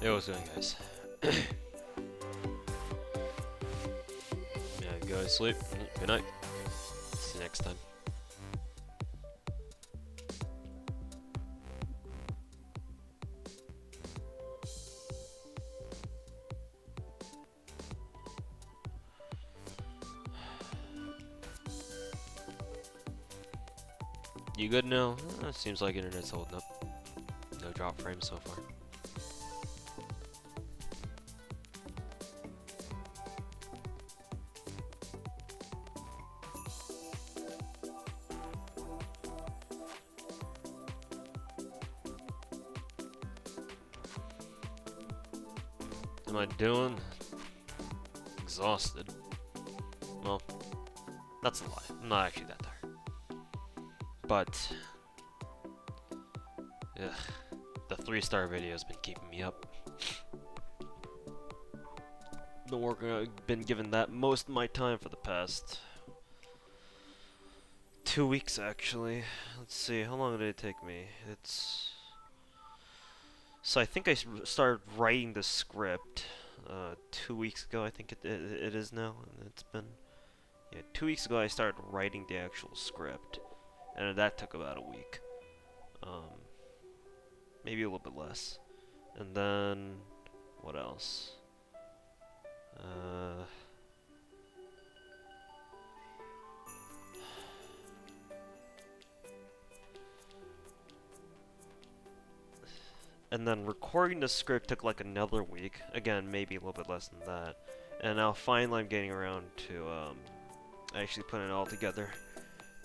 Hey, what's going, guys? Yeah, go to sleep. Good night. See you next time. You good now? Seems like internet's holding up. No drop frames so far. Am I doing? Exhausted. Well, that's a lie. I'm not actually that tired. But, ugh, the 3-star video's been keeping me up. Been working. Been given that most of my time for the past 2 weeks, actually. Let's see, how long did it take me? So I think I started writing the script 2 weeks ago. I think it is now, and it's been 2 weeks ago I started writing the actual script, and that took about a week, maybe a little bit less. And then what else? And then recording the script took like another week. Again, maybe a little bit less than that. And now finally I'm getting around to actually putting it all together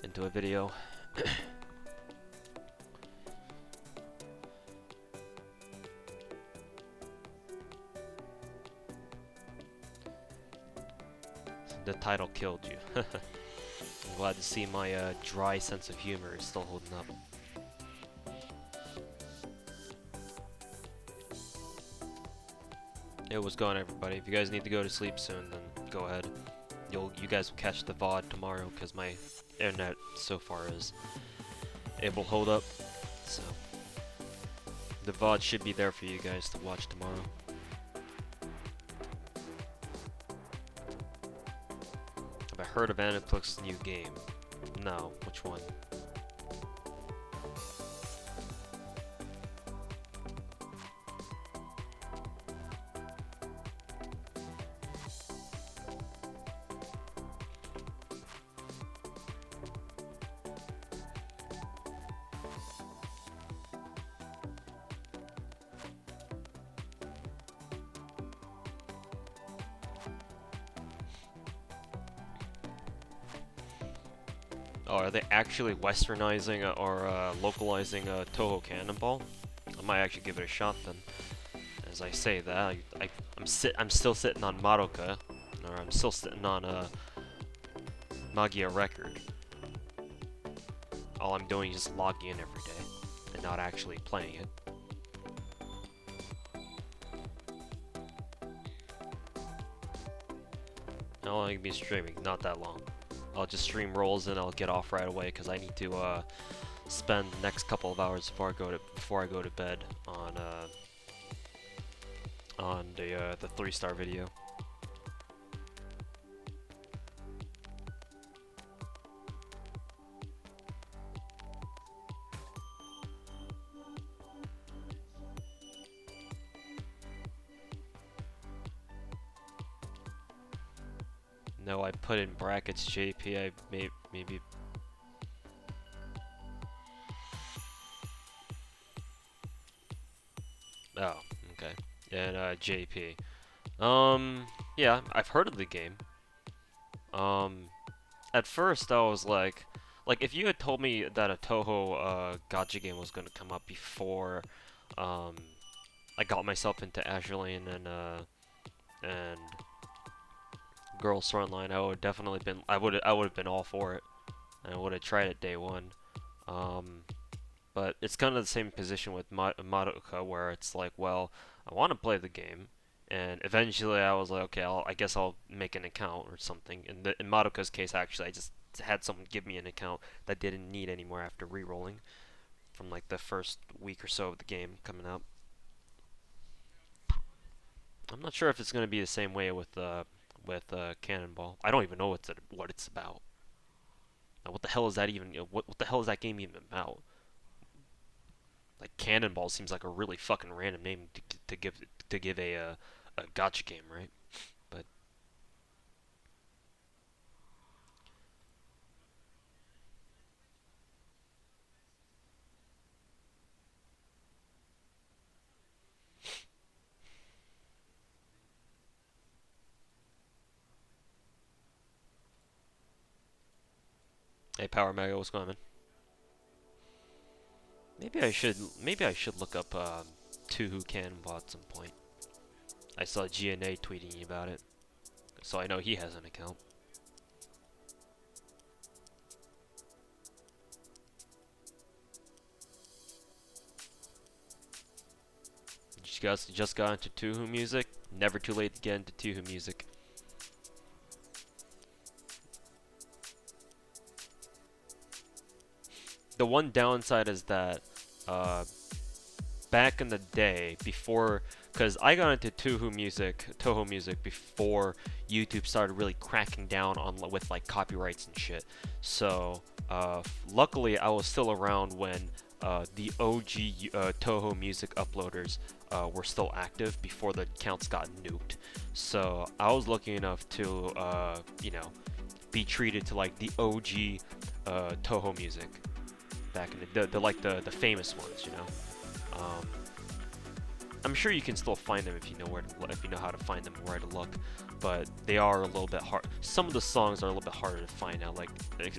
into a video. The title killed you. I'm glad to see my dry sense of humor is still holding up. It was gone, everybody. If you guys need to go to sleep soon, then go ahead. You guys will catch the VOD tomorrow because my internet so far is able to hold up. So the VOD should be there for you guys to watch tomorrow. Have I heard of Aniplux's new game? No. Which one? Oh, are they actually westernizing or localizing Touhou Cannonball? I might actually give it a shot then. As I say that, I'm still sitting on Madoka, or I'm still sitting on Magia Record. All I'm doing is just logging in every day and not actually playing it. How long will I be streaming? Not that long. I'll just stream rolls and I'll get off right away because I need to spend the next couple of hours before I go to bed on the 3-star video. No, I put in brackets JP. I maybe. Oh, okay. And JP. Yeah, I've heard of the game. At first I was like if you had told me that a Touhou gacha game was gonna come up before I got myself into Azure Lane and Girls Frontline, I would definitely been I would have been all for it, and I would have tried it day one. But it's kind of the same position with Madoka, where it's like, well, I want to play the game, and eventually I was like, okay, I guess I'll make an account or something. In Madoka's case, actually, I just had someone give me an account that didn't need anymore after re-rolling from like the first week or so of the game coming out. I'm not sure if it's gonna be the same way with Cannonball. I don't even know what it's about. What the hell is that even? What the hell is that game even about? Like Cannonball seems like a really fucking random name to give a gacha game, right? But hey, Power Mega, what's going on? Maybe I should look up Touhou Cannonball at some point. I saw GNA tweeting about it, so I know he has an account. You guys just got into Touhou music? Never too late to get into Touhou music. The one downside is that back in the day, before, because I got into Touhou music before YouTube started really cracking down on with like copyrights and shit. So luckily, I was still around when the OG Touhou music uploaders were still active before the accounts got nuked. So I was lucky enough to you know, be treated to like the OG Touhou music back in the famous ones, you know. I'm sure you can still find them if you know if you know how to find them, where to look, but they are a little bit hard. Some of the songs are a little bit harder to find out, like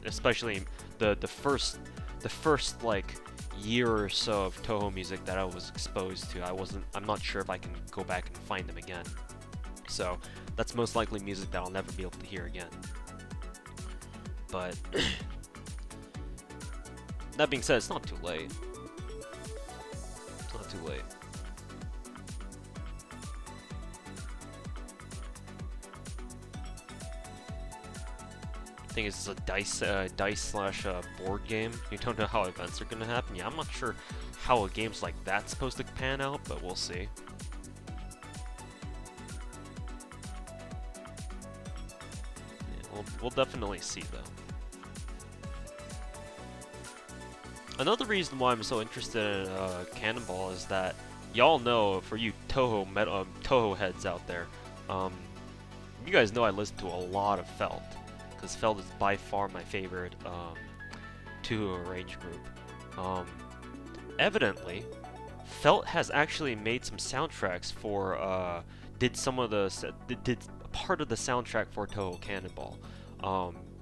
especially the first like year or so of Touhou music that I was exposed to. I'm not sure if I can go back and find them again. So that's most likely music that I'll never be able to hear again. But that being said, it's not too late. It's not too late. I think it's a dice slash board game. You don't know how events are gonna happen. Yeah, I'm not sure how a game's like that's supposed to pan out, but we'll see. Yeah, we'll definitely see though. Another reason why I'm so interested in Cannonball is that y'all know, for you Touhou heads out there, you guys know I listen to a lot of Felt, because Felt is by far my favorite Touhou arrange group. Evidently, Felt has actually made some soundtracks for did part of the soundtrack for Touhou Cannonball,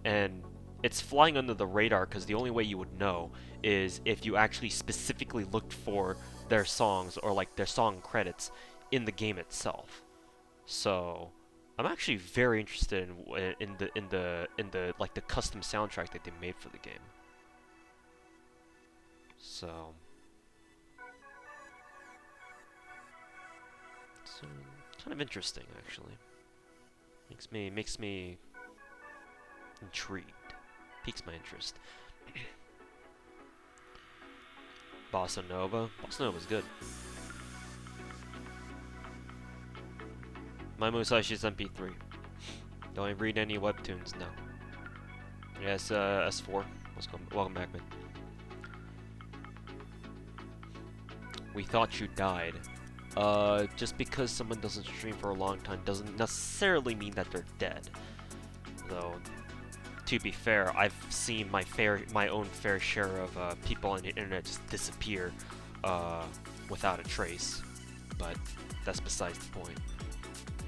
and it's flying under the radar because the only way you would know is if you actually specifically looked for their songs or like their song credits in the game itself. So I'm actually very interested in the like the custom soundtrack that they made for the game. So it's kind of interesting actually. Makes me intrigued. Piques my interest. Bossa Nova. Bossa Nova's good. My Musashi's MP3. Don't read any webtoons, no. Yes, S4. Welcome back, man. We thought you died. Just because someone doesn't stream for a long time doesn't necessarily mean that they're dead. Though, to be fair, I've seen my own fair share of people on the internet just disappear without a trace. But that's besides the point.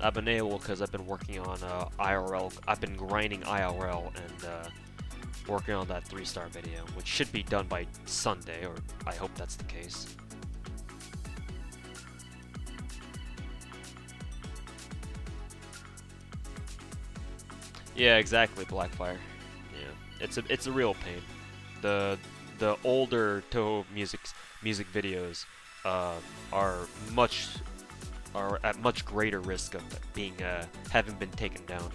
I've been able, because I've been working on IRL. I've been grinding IRL and working on that 3-star video, which should be done by Sunday, or I hope that's the case. Yeah, exactly, Blackfire. Yeah, it's a real pain. The older Touhou music videos are at much greater risk of being having been taken down.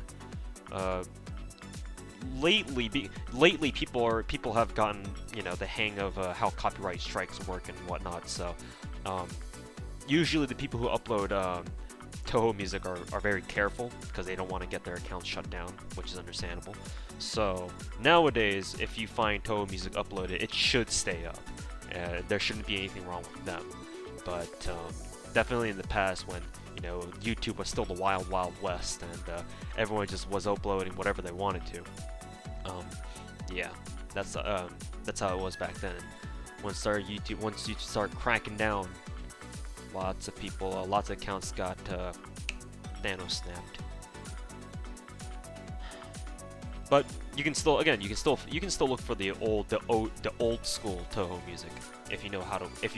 Lately people have gotten, you know, the hang of how copyright strikes work and whatnot. So usually the people who upload Touhou Music are very careful because they don't want to get their accounts shut down, which is understandable. So nowadays, if you find Touhou Music uploaded, it should stay up. There shouldn't be anything wrong with them. But definitely in the past, when YouTube was still the wild west and everyone just was uploading whatever they wanted to. Yeah, that's how it was back then. Once you start cracking down, lots of people, lots of accounts got nano snapped. But you can still look for the old school Touhou Music if you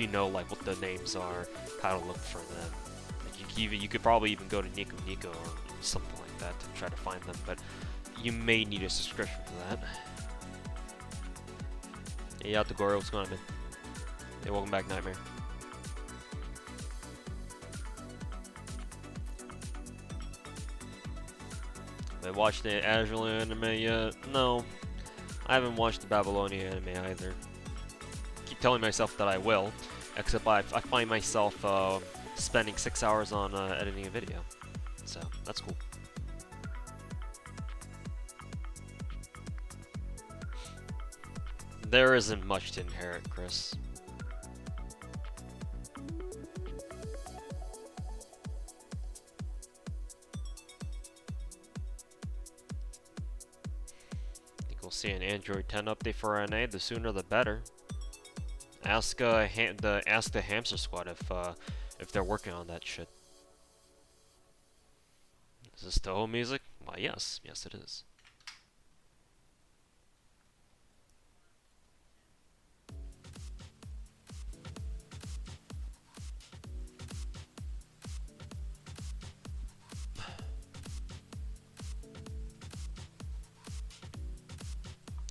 know like what the names are, how to look for them. Like you could probably even go to Nico Nico or something like that to try to find them, but you may need a subscription for that. Hey, out the Goro, what's going on, man? Hey, welcome back, Nightmare. Have I watched the Azure anime yet? No, I haven't watched the Babylonian anime either. Keep telling myself that I will, except I find myself spending 6 hours on editing a video, so that's cool. There isn't much to inherit, Chris. Think we'll see an Android 10 update for NA. The sooner the better. Ask the Hamster Squad if they're working on that shit. Is this Touhou Music? Why, yes, it is.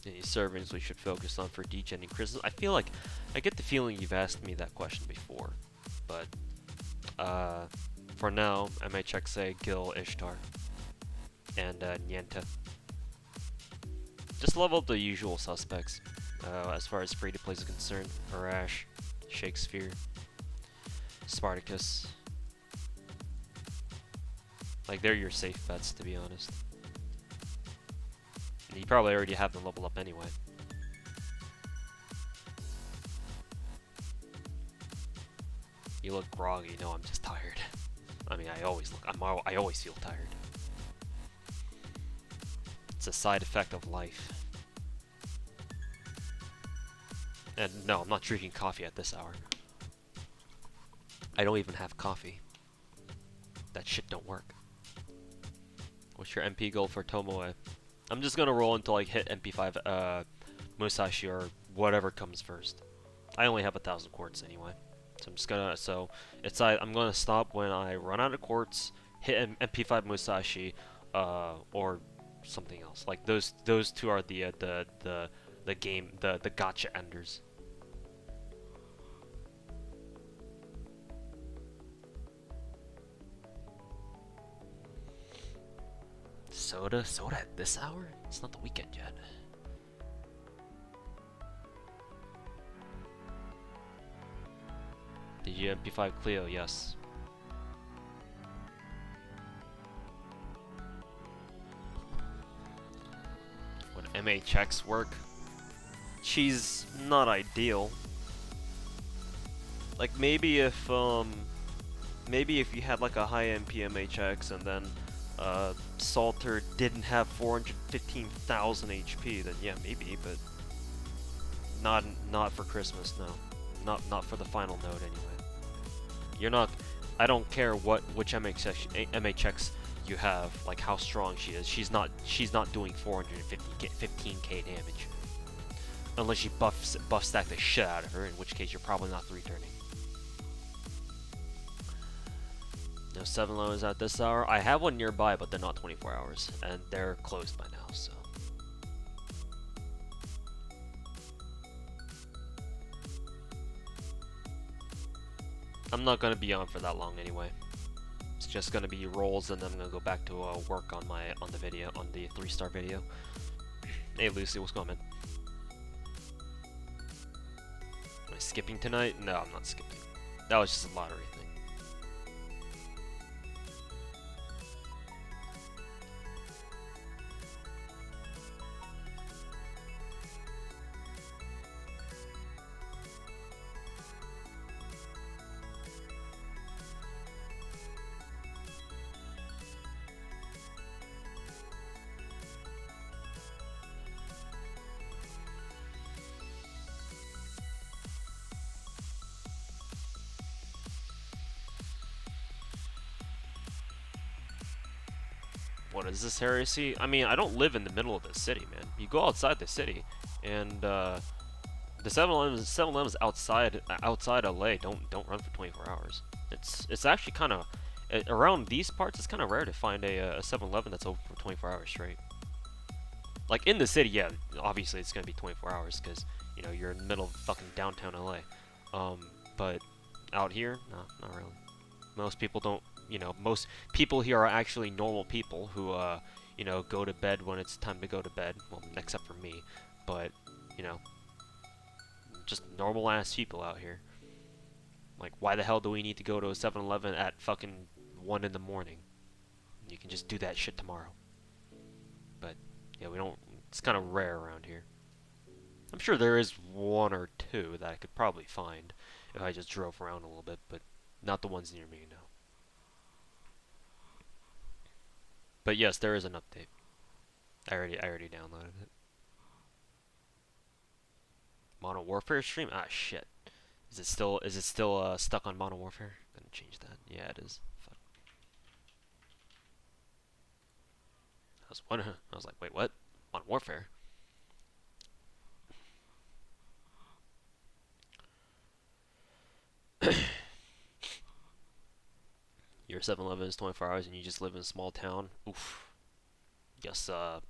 Any servings we should focus on for degening Christmas? I feel like I get the feeling you've asked me that question before, but for now, MHXA, Gil, Ishtar, and Niente. Just level up the usual suspects as far as free-to-plays is concerned. Arash, Shakespeare, Spartacus. Like, they're your safe bets, to be honest. And you probably already have them leveled up anyway. You look groggy. No, I'm just tired. I mean, I always feel tired. It's a side effect of life. And no, I'm not drinking coffee at this hour. I don't even have coffee. That shit don't work. What's your MP goal for Tomoe? I'm just gonna roll until I hit MP5 Musashi or whatever comes first. I only have 1,000 quartz anyway. So I'm just gonna, I'm gonna stop when I run out of quartz, hit MP5 Musashi, or something else. Like those two are the gacha enders. Soda at this hour? It's not the weekend yet. Did you MP5 Clio? Yes. Would MHX work? She's not ideal. Like maybe if you had like a high MP MHX and then Salter didn't have 415,000 HP, then yeah, maybe, but not for Christmas, no. Not for the final node anyway. You're not. I don't care which MHX you have, like how strong she is. She's not doing 415k damage, unless you buff stack the shit out of her, in which case you're probably not 3-turning. No 7 lows at this hour. I have one nearby, but they're not 24 hours, and they're closed by now. So. I'm not gonna be on for that long anyway. It's just gonna be rolls, and then I'm gonna go back to work on the video, on the 3-star video. Hey Lucy, what's going on, man? Am I skipping tonight? No, I'm not skipping. That was just a lottery thing. What is this heresy? I mean, I don't live in the middle of the city, man. You go outside the city, and the 7-Elevens outside LA don't run for 24 hours. It's actually kind of around these parts. It's kind of rare to find a 7-Eleven that's open for 24 hours straight. Like in the city, yeah, obviously it's gonna be 24 hours because you know you're in the middle of fucking downtown LA. But out here, no, not really. Most people don't. You know, most people here are actually normal people who, you know, go to bed when it's time to go to bed. Well, except for me, but you know, just normal ass people out here. Like, why the hell do we need to go to a 7-Eleven at fucking 1 in the morning? You can just do that shit tomorrow. But yeah, we don't. It's kind of rare around here. I'm sure there is one or two that I could probably find if I just drove around a little bit, but not the ones near me, no. But yes, there is an update. I already downloaded it. Modern Warfare stream? Ah, shit. Is it still stuck on Modern Warfare? Gonna change that. Yeah, it is. Fuck. I was like, wait, what? Modern Warfare? Your 7-Eleven is 24 hours and you just live in a small town. Oof. Guess the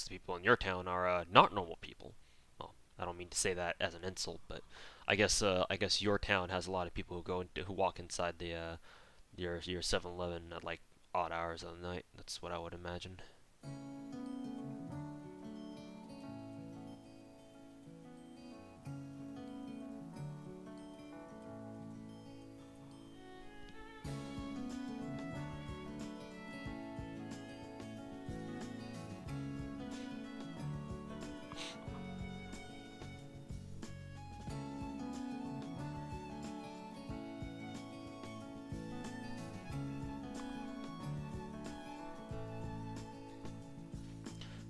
people in your town are not normal people. Well, I don't mean to say that as an insult, but I guess your town has a lot of people who walk inside the your 7-Eleven at like odd hours of the night. That's what I would imagine.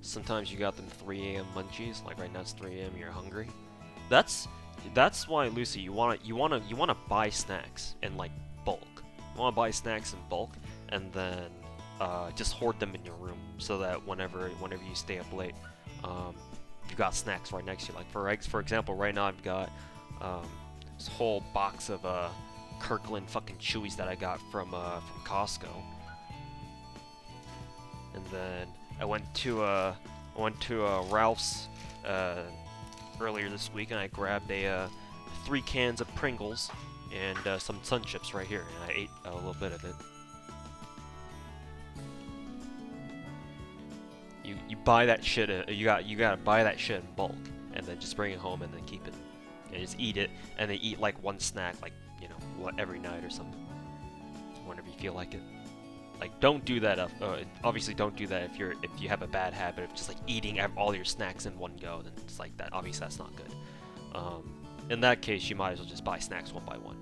Sometimes you got them 3 a.m. munchies, like right now it's 3 a.m. You're hungry. That's why, Lucy, you wanna buy snacks in like bulk. You wanna buy snacks in bulk and then just hoard them in your room so that whenever you stay up late, you got snacks right next to you. Like for example, right now I've got this whole box of Kirkland fucking Chewies that I got from Costco, and then I went to Ralph's earlier this week, and I grabbed 3 cans of Pringles and some Sun Chips right here, and I ate a little bit of it. You buy that shit. You gotta buy that shit in bulk, and then just bring it home and then keep it, and just eat it, and then eat like one snack, like you know, every night or something, whenever you feel like it. Like, don't do that. Obviously, don't do that if you have a bad habit of just like eating all your snacks in one go. Then it's like that. Obviously, that's not good. In that case, you might as well just buy snacks one by one.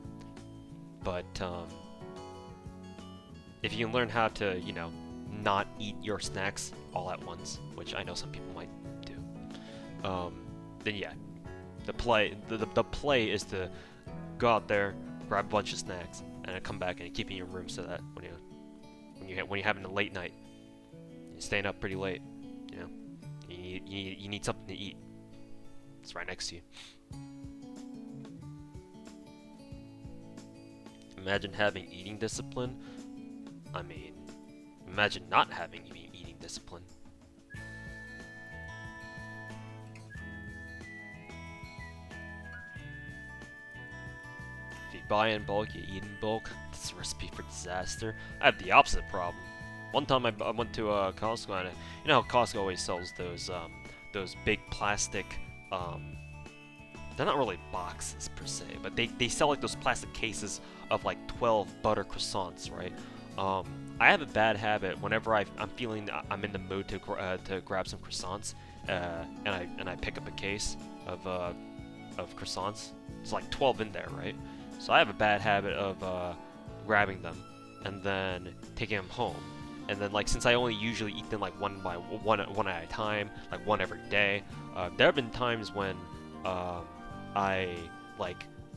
But if you can learn how to, you know, not eat your snacks all at once, which I know some people might do, then yeah, the play is to go out there, grab a bunch of snacks, and then come back and keep it in your room so that when you're having a late night, you're staying up pretty late, you know, you need something to eat. It's right next to you. Imagine having eating discipline. I mean, imagine not having eating discipline. If you buy in bulk, you eat in bulk. It's a recipe for disaster. I have the opposite problem. One time I went to Costco, and you know how Costco always sells those big plastic, they're not really boxes per se, but they sell like those plastic cases of like 12 butter croissants, right? I have a bad habit whenever I'm feeling I'm in the mood to grab some croissants, and I pick up a case of croissants. It's like 12 in there, right? So I have a bad habit of grabbing them and then taking them home. And then, like, since I only usually eat them like one at a time, like one every day, there have been times when I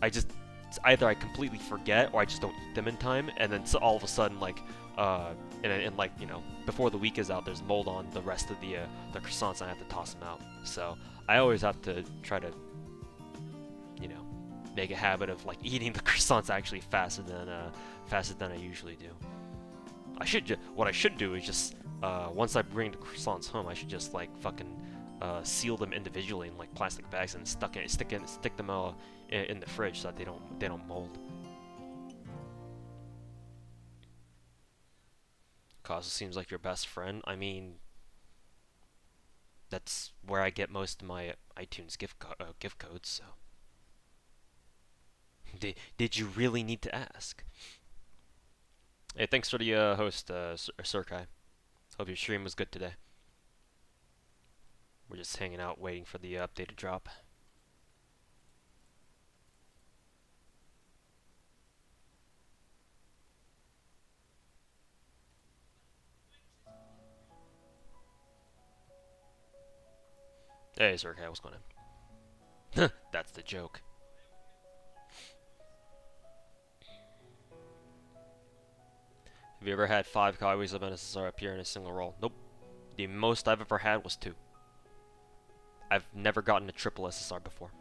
just it's either I completely forget or I just don't eat them in time, and then so all of a sudden, like, and like, you know, before the week is out, there's mold on the rest of the croissants, and I have to toss them out. So I always have to try to, you know, make a habit of like eating the croissants actually faster than I usually do. What I should do is just once I bring the croissants home, I should just like fucking seal them individually in like plastic bags and stick them in the fridge so that they don't mold. Cause it seems like your best friend. I mean, that's where I get most of my iTunes gift codes. So, did you really need to ask? Hey, thanks for the host, Surkai. Hope your stream was good today. We're just hanging out, waiting for the update to drop. Hey, Surkai, what's going on? That's the joke. Have you ever had 5 copies of an SSR appear in a single roll? Nope. The most I've ever had was 2. I've never gotten a triple SSR before.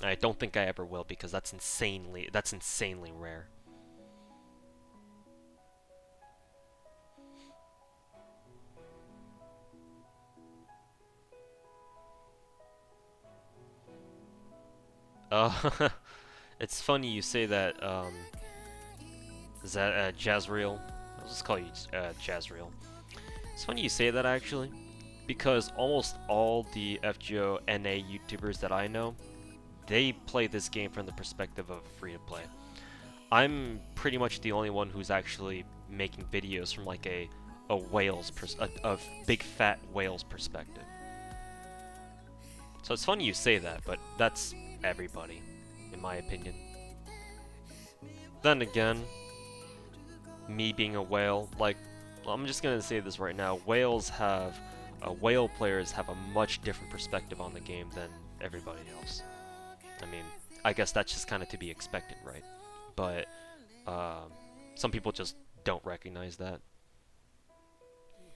I don't think I ever will because that's insanely rare. It's funny you say that. Is that Jazreel? I'll just call you Jazreel. It's funny you say that actually, because almost all the FGO NA YouTubers that I know, they play this game from the perspective of free-to-play. I'm pretty much the only one who's actually making videos from like a big fat whale's perspective. So it's funny you say that, but that's everybody, in my opinion. Then again, me being a whale, like, well, I'm just gonna say this right now, whale players have a much different perspective on the game than everybody else. I mean, I guess that's just kind of to be expected, right? But some people just don't recognize that.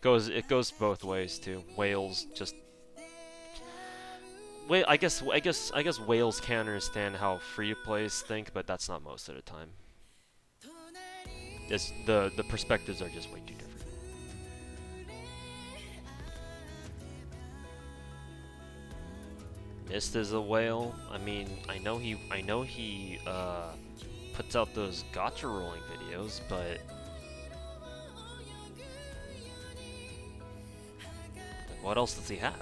It goes both ways too. Whales just I guess whales can understand how free-to-plays think, but that's not most of the time. The perspectives are just way too different. Mist is a whale. I mean, I know he puts out those gacha rolling videos, but what else does he have?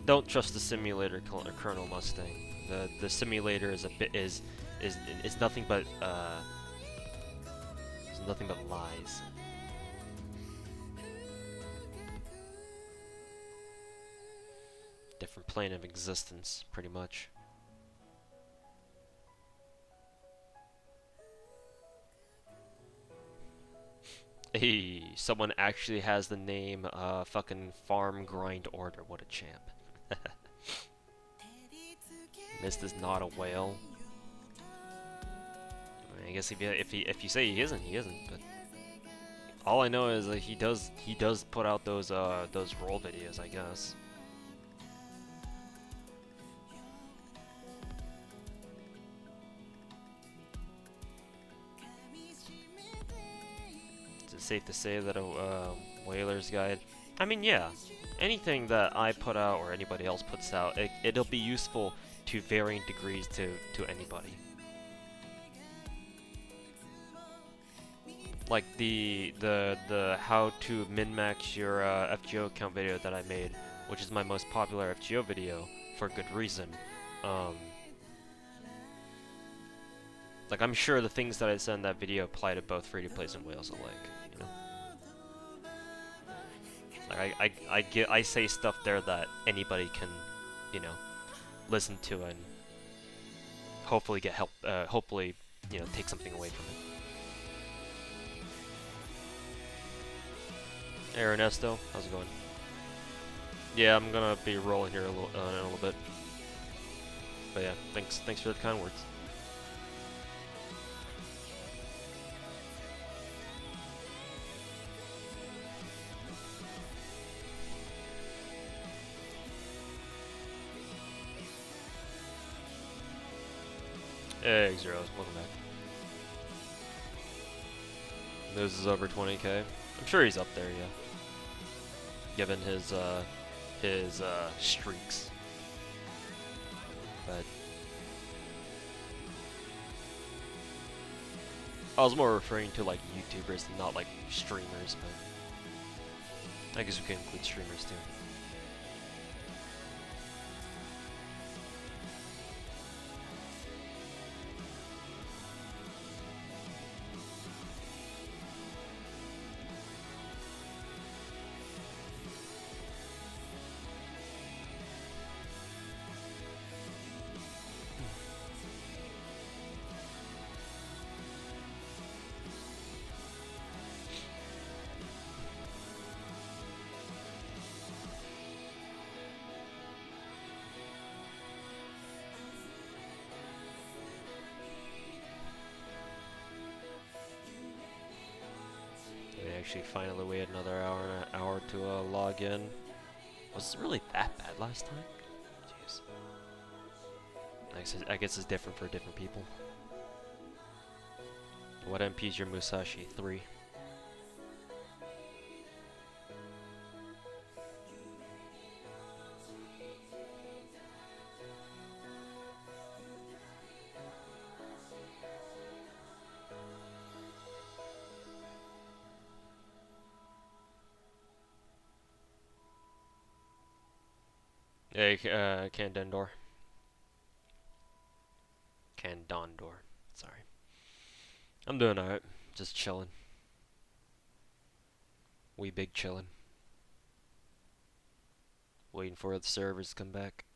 Don't trust the simulator, Colonel Mustang. The simulator is nothing but lies. Different plane of existence, pretty much. Hey, someone actually has the name fucking Farm Grind Order. What a champ. Mist is not a whale. I guess if you say he isn't, he isn't. But all I know is that he does put out those roll videos, I guess. Is it safe to say that a whaler's guide? I mean, yeah. Anything that I put out or anybody else puts out, it'll be useful to varying degrees to anybody. Like the how to min-max your FGO account video that I made, which is my most popular FGO video for good reason. Like I'm sure the things that I said in that video apply to both free-to-plays and whales alike. You know. Like I say stuff there that anybody can, you know, listen to and hopefully get help. Hopefully, you know, take something away from it. Hey Ernesto, how's it going? Yeah, I'm gonna be rolling here in a little bit. But yeah, thanks for the kind words. Hey, Zeros, welcome back. This is over 20k. I'm sure he's up there, yeah. Given his streaks. But I was more referring to like YouTubers, not like streamers, but I guess we can include streamers too. We actually finally waited another hour to log in. Was it really that bad last time? Jeez. I guess it's different for different people. What MP is your Musashi? 3. Hey, Candendor. Candondor. Sorry. I'm doing alright. Just chilling. We big chillin'. Waiting for the servers to come back.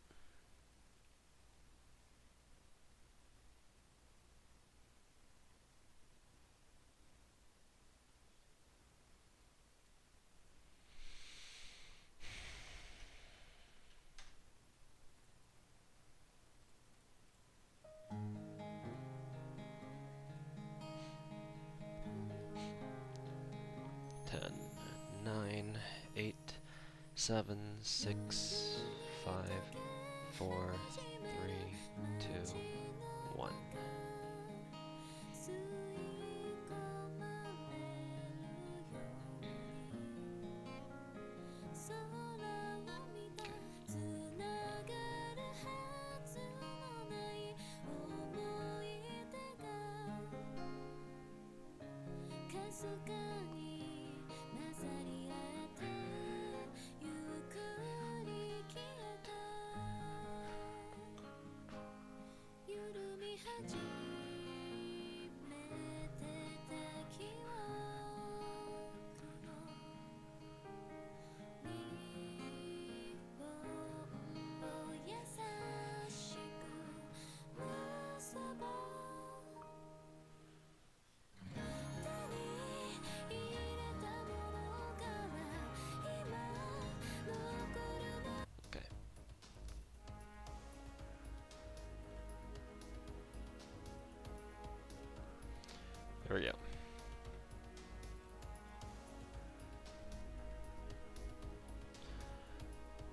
Ten, 9, 8, 7, 6, 5, 4, 3, 2, 1. Okay. There we go.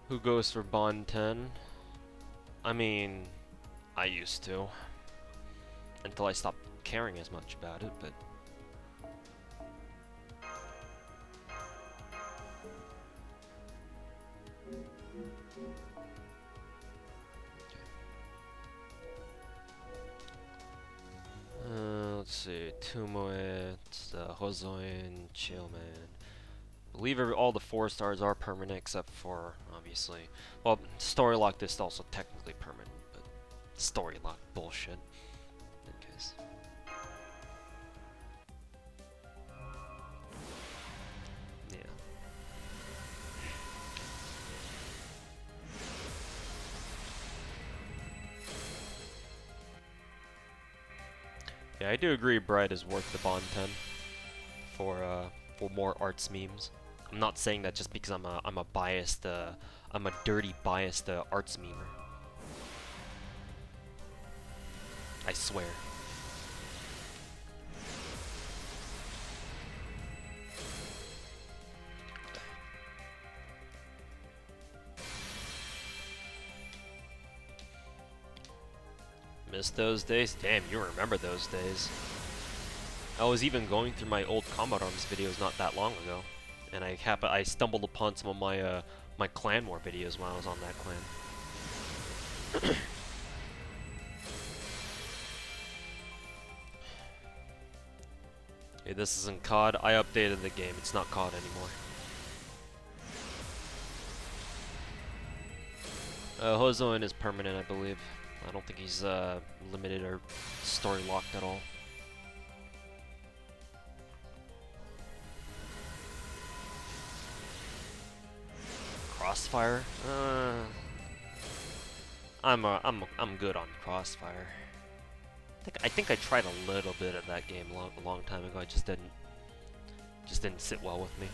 Who goes for Bond 10? I mean, I used to. Until I stopped caring as much about it, but... let's see. Tumoet, Hozoin, Chillman. I believe all the 4 stars are permanent except for, obviously... Well, story lock is also technically permanent, but story lock bullshit. In case. Yeah. Yeah, I do agree Bright is worth the Bond 10 for more arts memes. I'm not saying that just because I'm a biased I'm a dirty biased arts memer. I swear. Miss those days? Damn, you remember those days. I was even going through my old Combat Arms videos not that long ago, and I stumbled upon some of my my Clan War videos when I was on that clan. Hey, this isn't COD. I updated the game. It's not COD anymore. Hozoin is permanent, I believe. I don't think he's limited or story locked at all. Crossfire? I'm good on Crossfire. I think I tried a little bit of that game a long time ago. It just didn't sit well with me.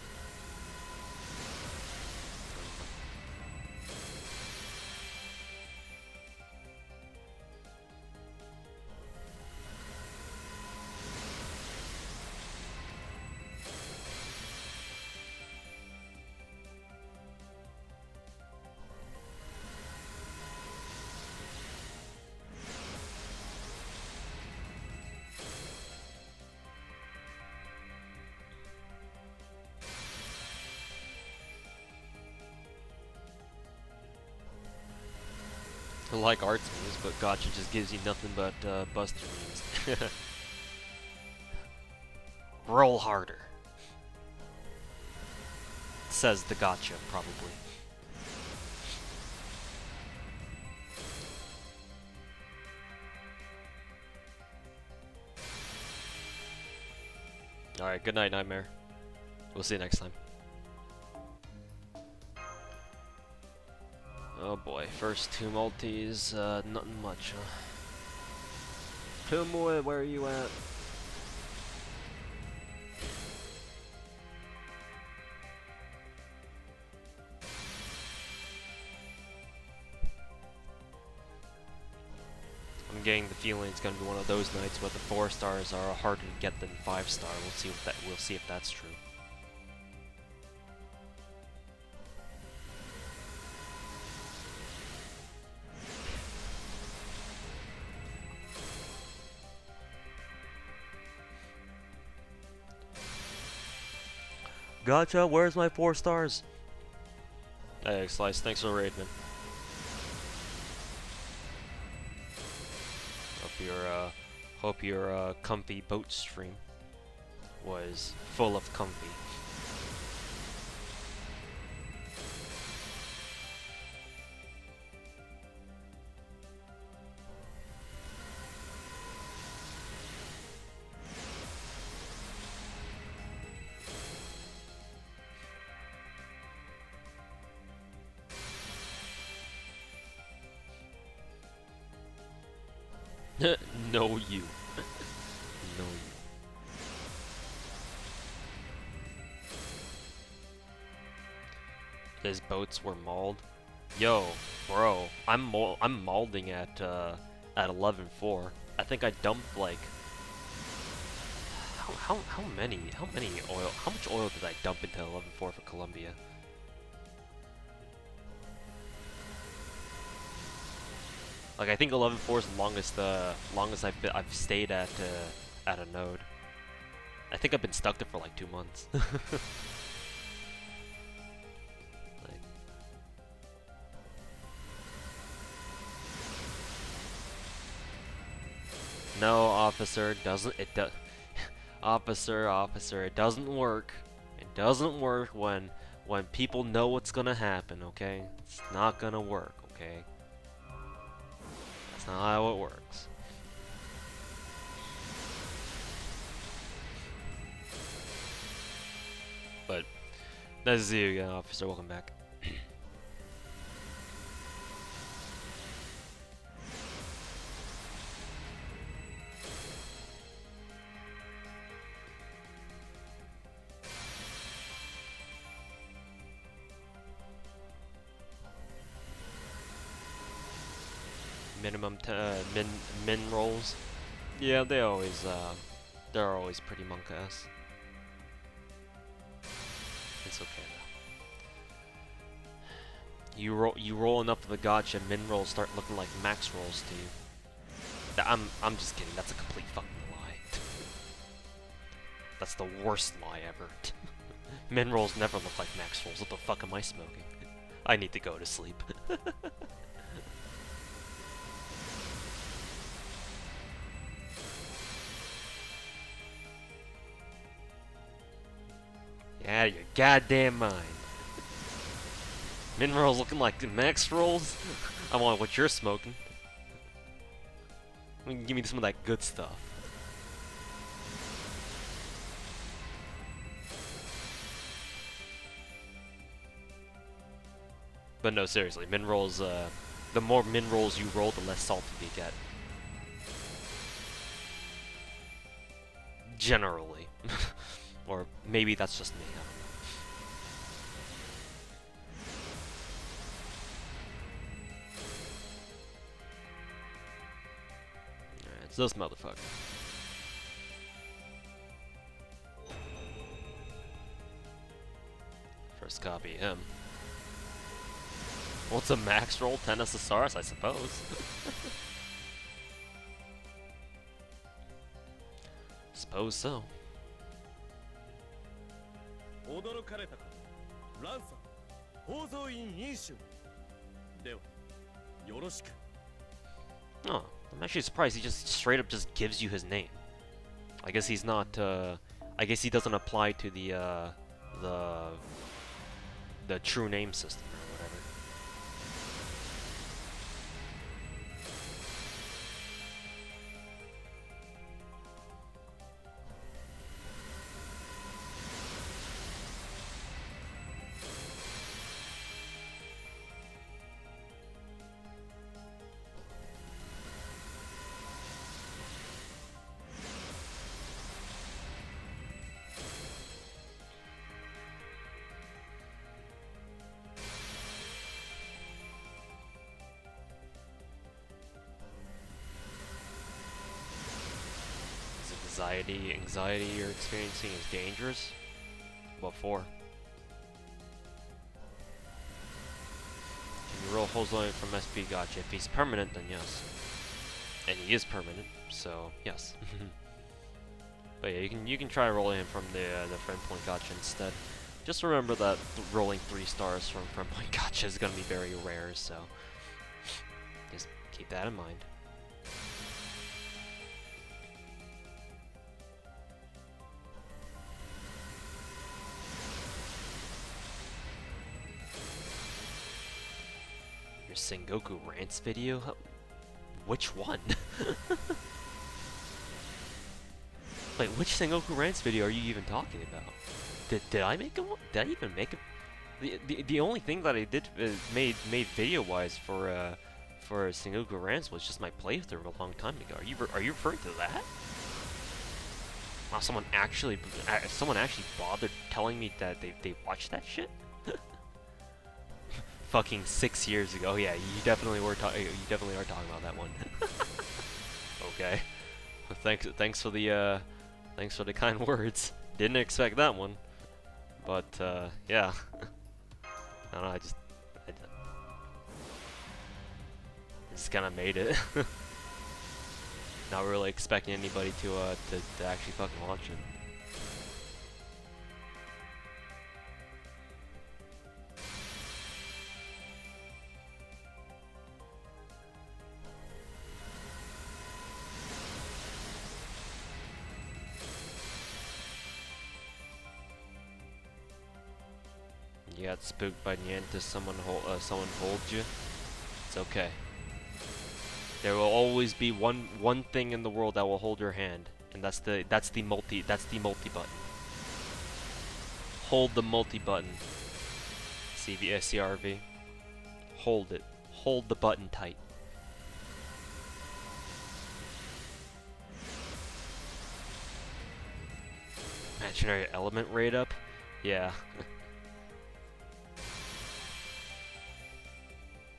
I like arts memes, but gacha just gives you nothing but Buster memes. Roll harder. Says the gacha, probably. Alright, good night, Nightmare. We'll see you next time. Oh boy, first two multis, nothing much, huh? Tomoe, where are you at? I'm getting the feeling it's gonna be one of those nights where the 4 stars are harder to get than 5 star. We'll see if that's true. Gotcha, where's my 4 stars? Hey, Slice, thanks for the raid, man. Hope your comfy boat stream was full of comfy. No you. No you. His boats were mauled. Yo, bro, I'm maulding at 11.4. I think I dumped like how much oil did I dump into 11.4 for Colombia? Like I think 11.4 is the longest I've stayed at a node. I think I've been stuck there for like 2 months. Like, no, officer, officer, it doesn't work. It doesn't work when people know what's gonna happen. Okay, it's not gonna work. Okay. That's not how it works. But nice to see you again, officer. Welcome back. minimum min rolls. Yeah, they're always pretty monk-ass. It's okay though. You roll enough of the gacha, min rolls start looking like max rolls to you. I'm just kidding. That's a complete fucking lie. That's the worst lie ever. Min rolls never look like max rolls. What the fuck am I smoking? I need to go to sleep. Yeah, out of your goddamn mind. Min rolls looking like max rolls? I want what you're smoking. Give me some of that good stuff. But no, seriously, min rolls, the more min rolls you roll, the less salty you get. Generally. Or maybe that's just me, I don't know. Alright, it's this motherfucker. First copy him. What's a max roll? 10 SSRs, I suppose. Suppose so. Oh, I'm actually surprised he just straight up just gives you his name. I guess he's not, I guess he doesn't apply to the true name system or whatever. Anxiety you're experiencing is dangerous? What for? Can you roll Hozoin from SP gacha? If he's permanent, then yes. And he is permanent, so yes. But yeah, you can try rolling him from the friend point gacha instead. Just remember that rolling 3 stars from friend point gacha is gonna be very rare, so just keep that in mind. Sengoku rants video? Which one? Wait, which Sengoku rants video are you even talking about? Did I make one? Did I even make a? The only thing that I did made video wise for Sengoku rants was just my playthrough a long time ago. Are you referring to that? Wow, someone actually bothered telling me that they watched that shit. Fucking 6 years ago. Oh, yeah, you definitely are talking about that one. Okay. Thanks for the kind words. Didn't expect that one. But yeah. I don't know, I just kind of made it. Not really expecting anybody to actually fucking watch it. You got spooked by Niantic, someone hold you. It's okay. There will always be one thing in the world that will hold your hand, and that's the multi button. Hold the multi button. CRV. Hold it. Hold the button tight. Imaginary element rate up? Yeah.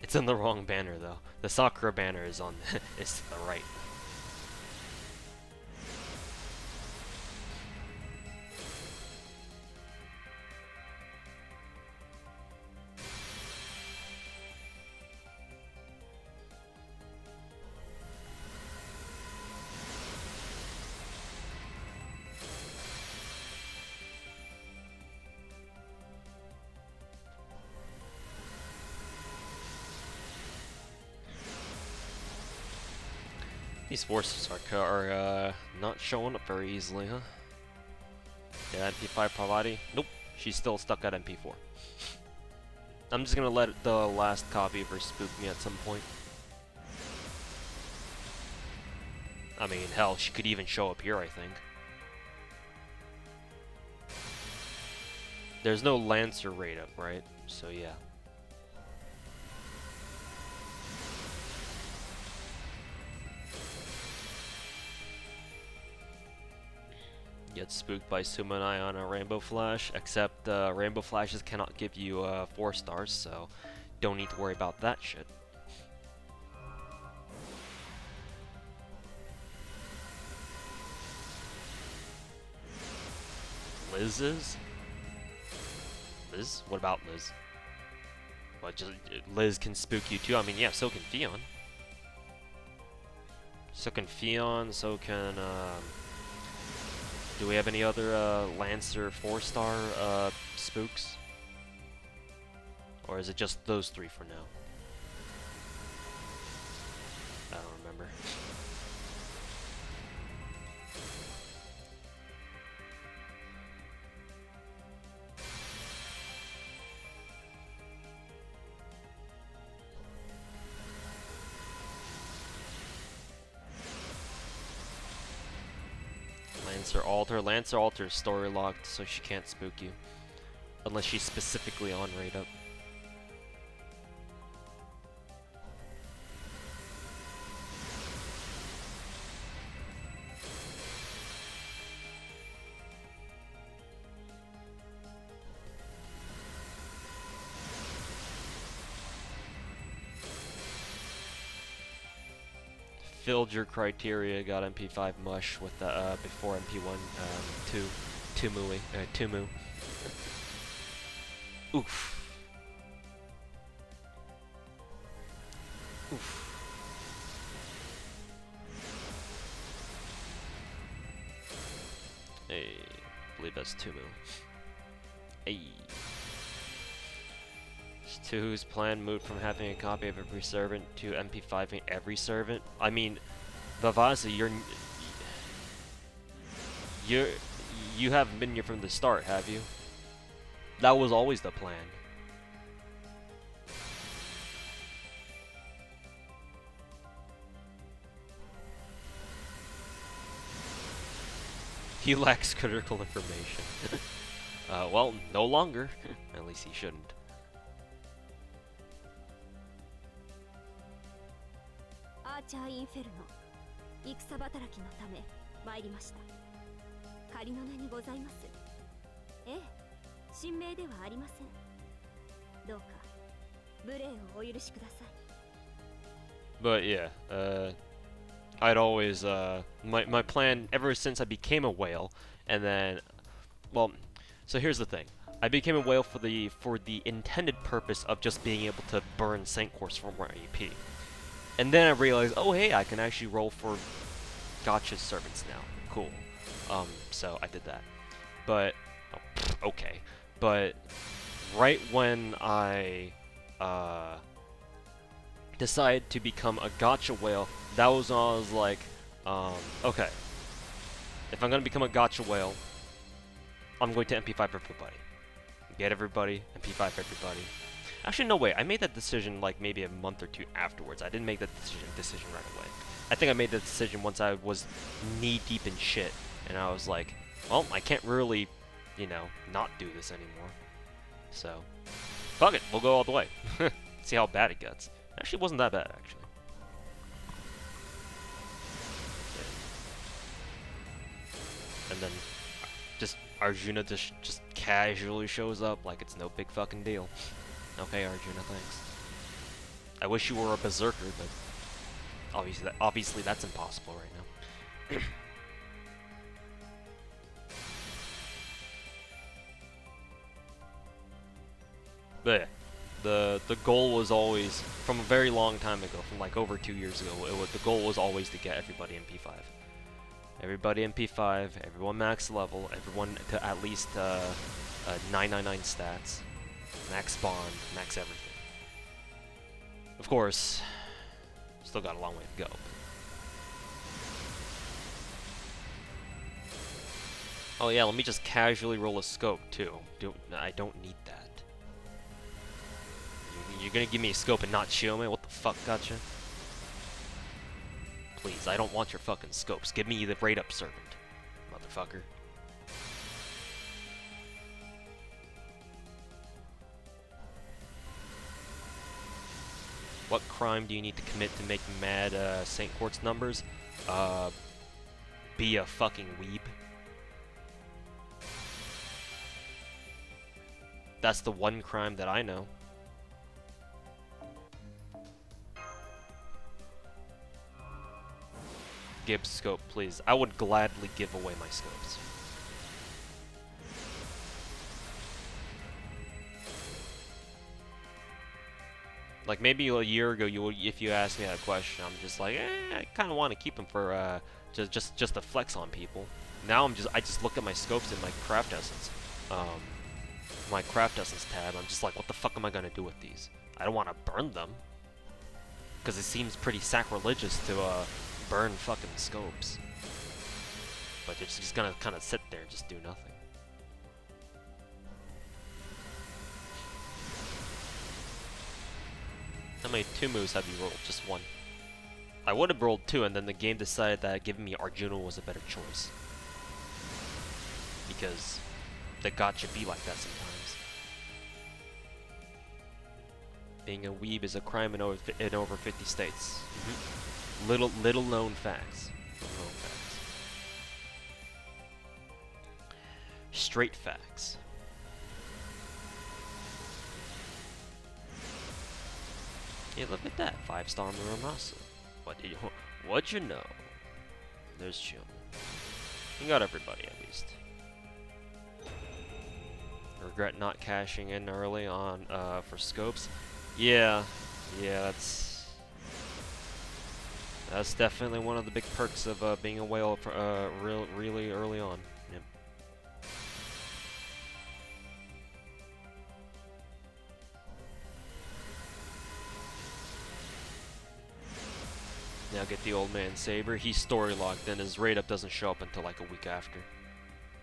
It's in the wrong banner though. The Sakura banner is on is to the right. These forces are not showing up very easily, huh? Yeah, MP5 Parvati. Nope, she's still stuck at MP4. I'm just gonna let the last copy of her spook me at some point. I mean, hell, she could even show up here, I think. There's no Lancer raid up, right? So yeah. Get spooked by Sumanai on a Rainbow Flash, except Rainbow Flashes cannot give you 4 stars, so don't need to worry about that shit. Liz is? Liz? What about Liz? What, just Liz can spook you too? I mean, yeah, so can Fion. So can Fion, so can, do we have any other Lancer 4-star spooks? Or is it just those 3 for now? I don't remember. Lancer Alter is story locked, so she can't spook you. Unless she's specifically on raid up. Filled your criteria, got MP5 mush with the before MP1 Touhou. Oof. Oof. Hey, I believe that's Touhou. Hey. Touhou's plan moved from having a copy of every servant to MP5ing every servant. I mean, Vavasi, you haven't been here from the start, have you? That was always the plan. He lacks critical information. Well, no longer. At least he shouldn't. But yeah, I'd always, my plan ever since I became a whale, and then, well, so here's the thing. I became a whale for the intended purpose of just being able to burn Saint Course from our AP. And then I realized, oh hey, I can actually roll for gacha servants now. Cool. So I did that. But, oh, okay. But, right when I, decided to become a gacha whale, that was when I was like, okay. If I'm gonna become a gacha whale, I'm going to MP5 for everybody. Get everybody, MP5 for everybody. Actually, no way. I made that decision like maybe a month or 2 afterwards. I didn't make that decision right away. I think I made the decision once I was knee deep in shit, and I was like, well, I can't really, you know, not do this anymore. So, fuck it, we'll go all the way. See how bad it gets. Actually, it wasn't that bad, actually. Yeah. And then, just Arjuna just casually shows up like it's no big fucking deal. Okay, Arjuna, thanks. I wish you were a berserker, but obviously that's impossible right now. But yeah, the goal was always, from a very long time ago, from like over 2 years ago, the goal was always to get everybody in P5. Everybody in P5, everyone max level, everyone to at least 999 stats, max bond, max everything. Of course, still got a long way to go. Oh yeah, let me just casually roll a scope too. I don't need that. You're gonna give me a scope and not show me? What the fuck, gotcha? Please, I don't want your fucking scopes. Give me the rate up servant, motherfucker. What crime do you need to commit to make mad St. Quartz numbers? Be a fucking weeb. That's the one crime that I know. Gibbs scope, please. I would gladly give away my scopes. Like maybe a year ago, if you asked me that question, I'm just like, I kind of want to keep them for just to flex on people. Now I just look at my scopes in my craft essence, my craft essence tab. I'm just like, what the fuck am I gonna do with these? I don't want to burn them, because it seems pretty sacrilegious to burn fucking scopes. But it's just gonna kind of sit there and just do nothing. How many 2 moves have you rolled? Just 1. I would have rolled 2, and then the game decided that giving me Arjuna was a better choice. Because the gacha be like that sometimes. Being a weeb is a crime in over 50 states. Little known facts. Straight facts. Yeah, look at that. 5-star Muramasa. What'd you know? There's Chum. You got everybody at least. Regret not cashing in early on for scopes. Yeah, that's definitely one of the big perks of being a whale for, really early on. Yep. Now get the old man Saber. He's story locked, and his rate up doesn't show up until like a week after.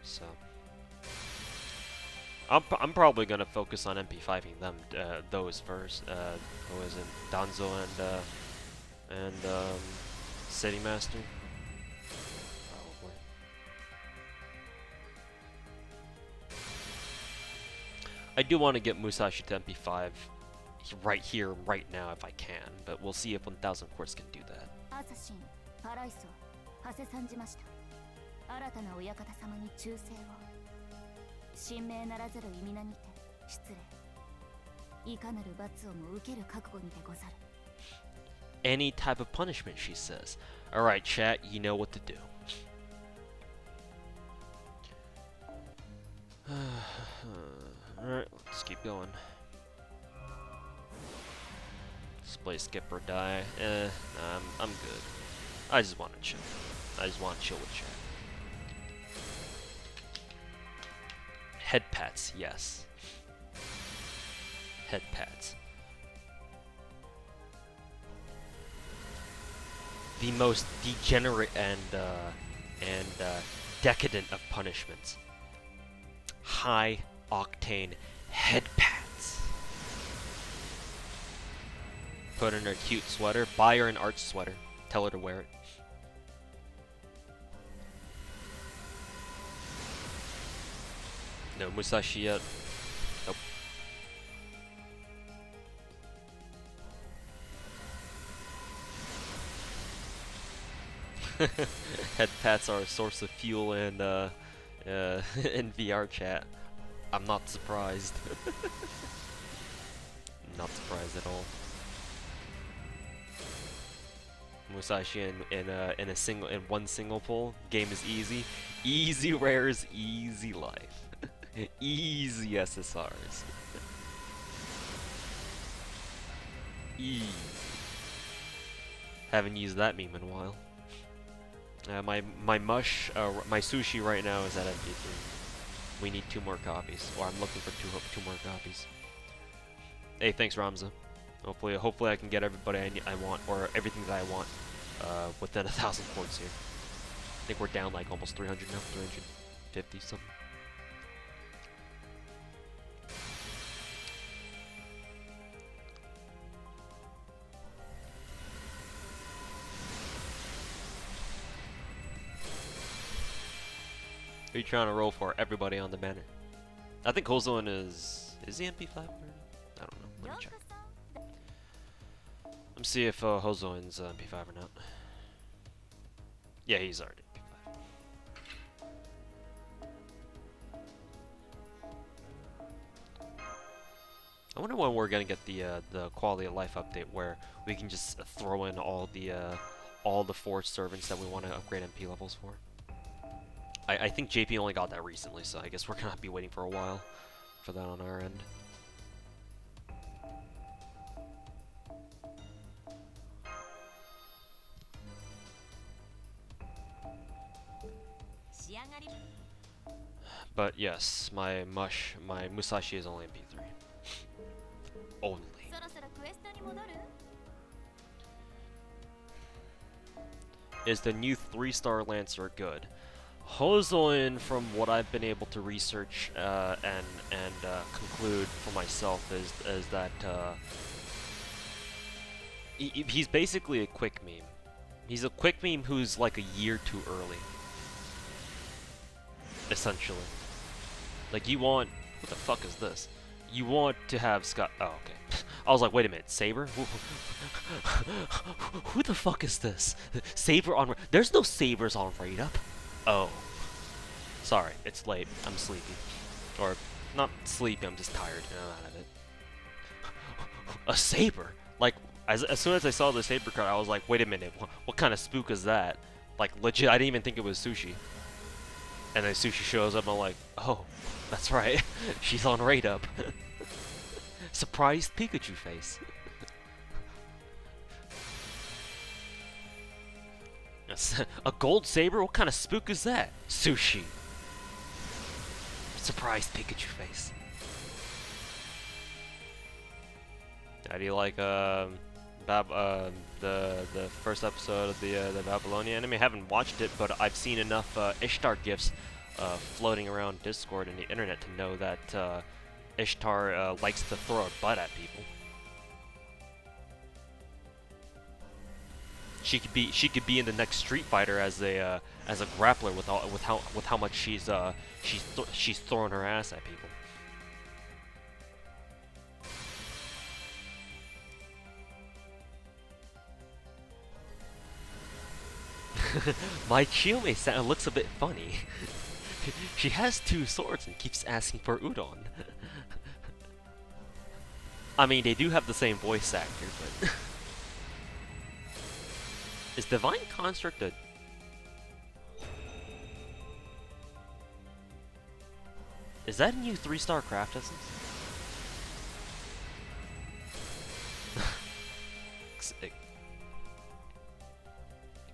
So I'm probably gonna focus on MP5ing them those first. Who is it? Danzo and City Master. Probably. I do want to get Musashi to MP5 right here, right now, if I can, but we'll see if 1000 Quartz can do that. Any type of punishment, she says. Alright, chat, you know what to do. Alright, let's keep going. Display skip or die. I'm good. I just want to chill. I just want to chill with chat. Head pats, yes. Head pats. The most degenerate and decadent of punishments. High octane head pats. Put in her cute sweater. Buy her an art sweater. Tell her to wear it. No Musashi yet. Nope. Head pats are a source of fuel in VR chat. I'm not surprised. Not surprised at all. Musashi in one single pull. Game is easy. Easy rares, easy life. Easy SSRs. Easy. Haven't used that meme in a while. My sushi right now is at MP3. We need 2 more copies, or I'm looking for two more copies. Hey, thanks Ramza. Hopefully I can get everybody I want, or everything that I want, within 1,000 points here. I think we're down like almost 300 now, 350 something. Who are you trying to roll for? Everybody on the banner. I think Hozoin is he MP5? I don't know. Let me check. Let me see if Hozoin's MP5 or not. Yeah, he's already MP5. I wonder when we're gonna get the quality of life update where we can just throw in all the forged servants that we want to upgrade MP levels for. I think JP only got that recently, so I guess we're gonna be waiting for a while for that on our end. But yes, my Musashi is only MP3. Only. Is the new 3-star Lancer good? Hozoin, from what I've been able to research and conclude for myself, is that he's basically a quick meme. He's a quick meme who's like a year too early, essentially. Like you want, what the fuck is this? You want to have Scott. Oh, okay. I was like, wait a minute, Saber? Who the fuck is this? Saber on? There's no Sabers on Raid Up. Oh, sorry, it's late. I'm sleepy, or not sleepy. I'm just tired and I'm out of it. A Saber? Like, as soon as I saw the Saber card, I was like, wait a minute, what kind of spook is that? Like, legit, I didn't even think it was Sushi. And then Sushi shows up, and I'm like, oh, that's right, she's on Raid Up. Surprised Pikachu face. A gold saber? What kind of spook is that? Sushi. Surprised Pikachu face. How do you like the first episode of the Babylonia anime? I haven't watched it, but I've seen enough Ishtar gifs floating around Discord and the internet to know that Ishtar likes to throw her butt at people. She could be in the next Street Fighter as a grappler with how much she's throwing her ass at people. My Chiome looks a bit funny. She has 2 swords and keeps asking for udon. I mean, they do have the same voice actor, but is Divine Construct a... Is that a new 3-star craft essence?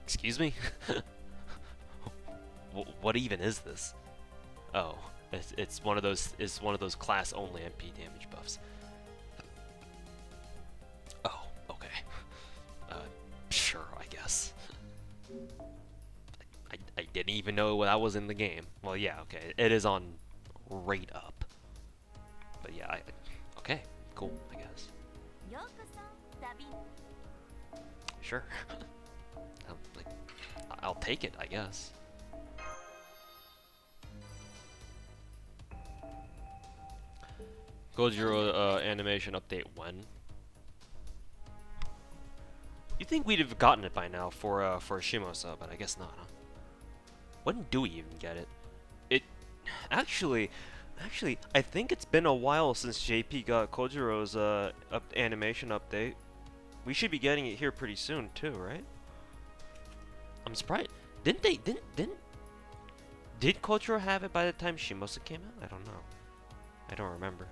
Excuse me? What even is this? Oh, it's one of those class only MP damage buffs. Oh, okay. Sure, I guess. I didn't even know that was in the game. Well, yeah, okay. It is on Raid Up. But yeah, okay, cool, I guess. Sure. I'll take it, I guess. Gojiro animation update when? You think we'd have gotten it by now for a Shimosa, but I guess not, huh? When do we even get it? Actually, I think it's been a while since JP got Kojiro's animation update. We should be getting it here pretty soon too, right? I'm surprised. Did Kotaro have it by the time Shimosa came out? I don't know. I don't remember.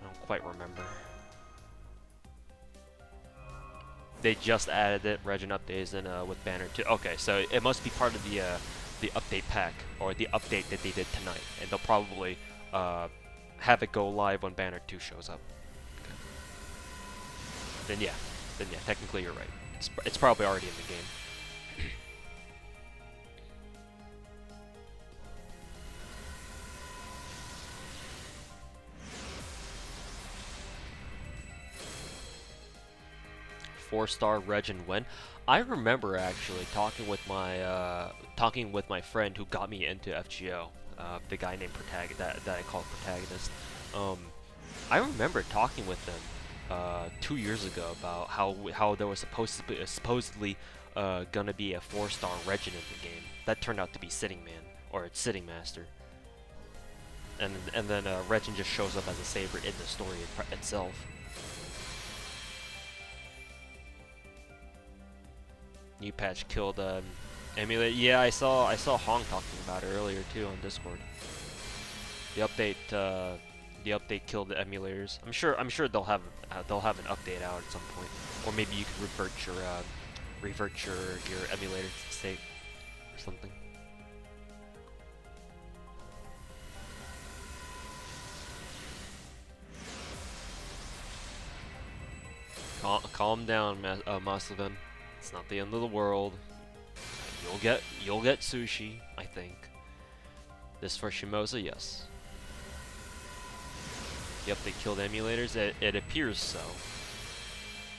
I don't quite remember. They just added it, Regin updates, and with Banner 2. Okay, so it must be part of the update pack, or the update that they did tonight, and they'll probably have it go live when Banner 2 shows up. Okay. Then yeah, technically you're right. It's probably already in the game. Four-star Regin win. I remember actually talking with my friend who got me into FGO, the guy named that I call Protagonist. I remember talking with them 2 years ago about how there was supposedly gonna be a 4-star Regin in the game. That turned out to be Sitting Man, or it's Sitting Master. And then Regin just shows up as a saber in the story itself. New patch killed emulate. Yeah, I saw Hong talking about it earlier too on Discord. The update killed the emulators. I'm sure they'll have an update out at some point, or maybe you could revert your emulator state or something. Calm down, Maslavan. It's not the end of the world. You'll get sushi, I think. This for Shimosa, yes. Yep, they killed emulators. It appears so.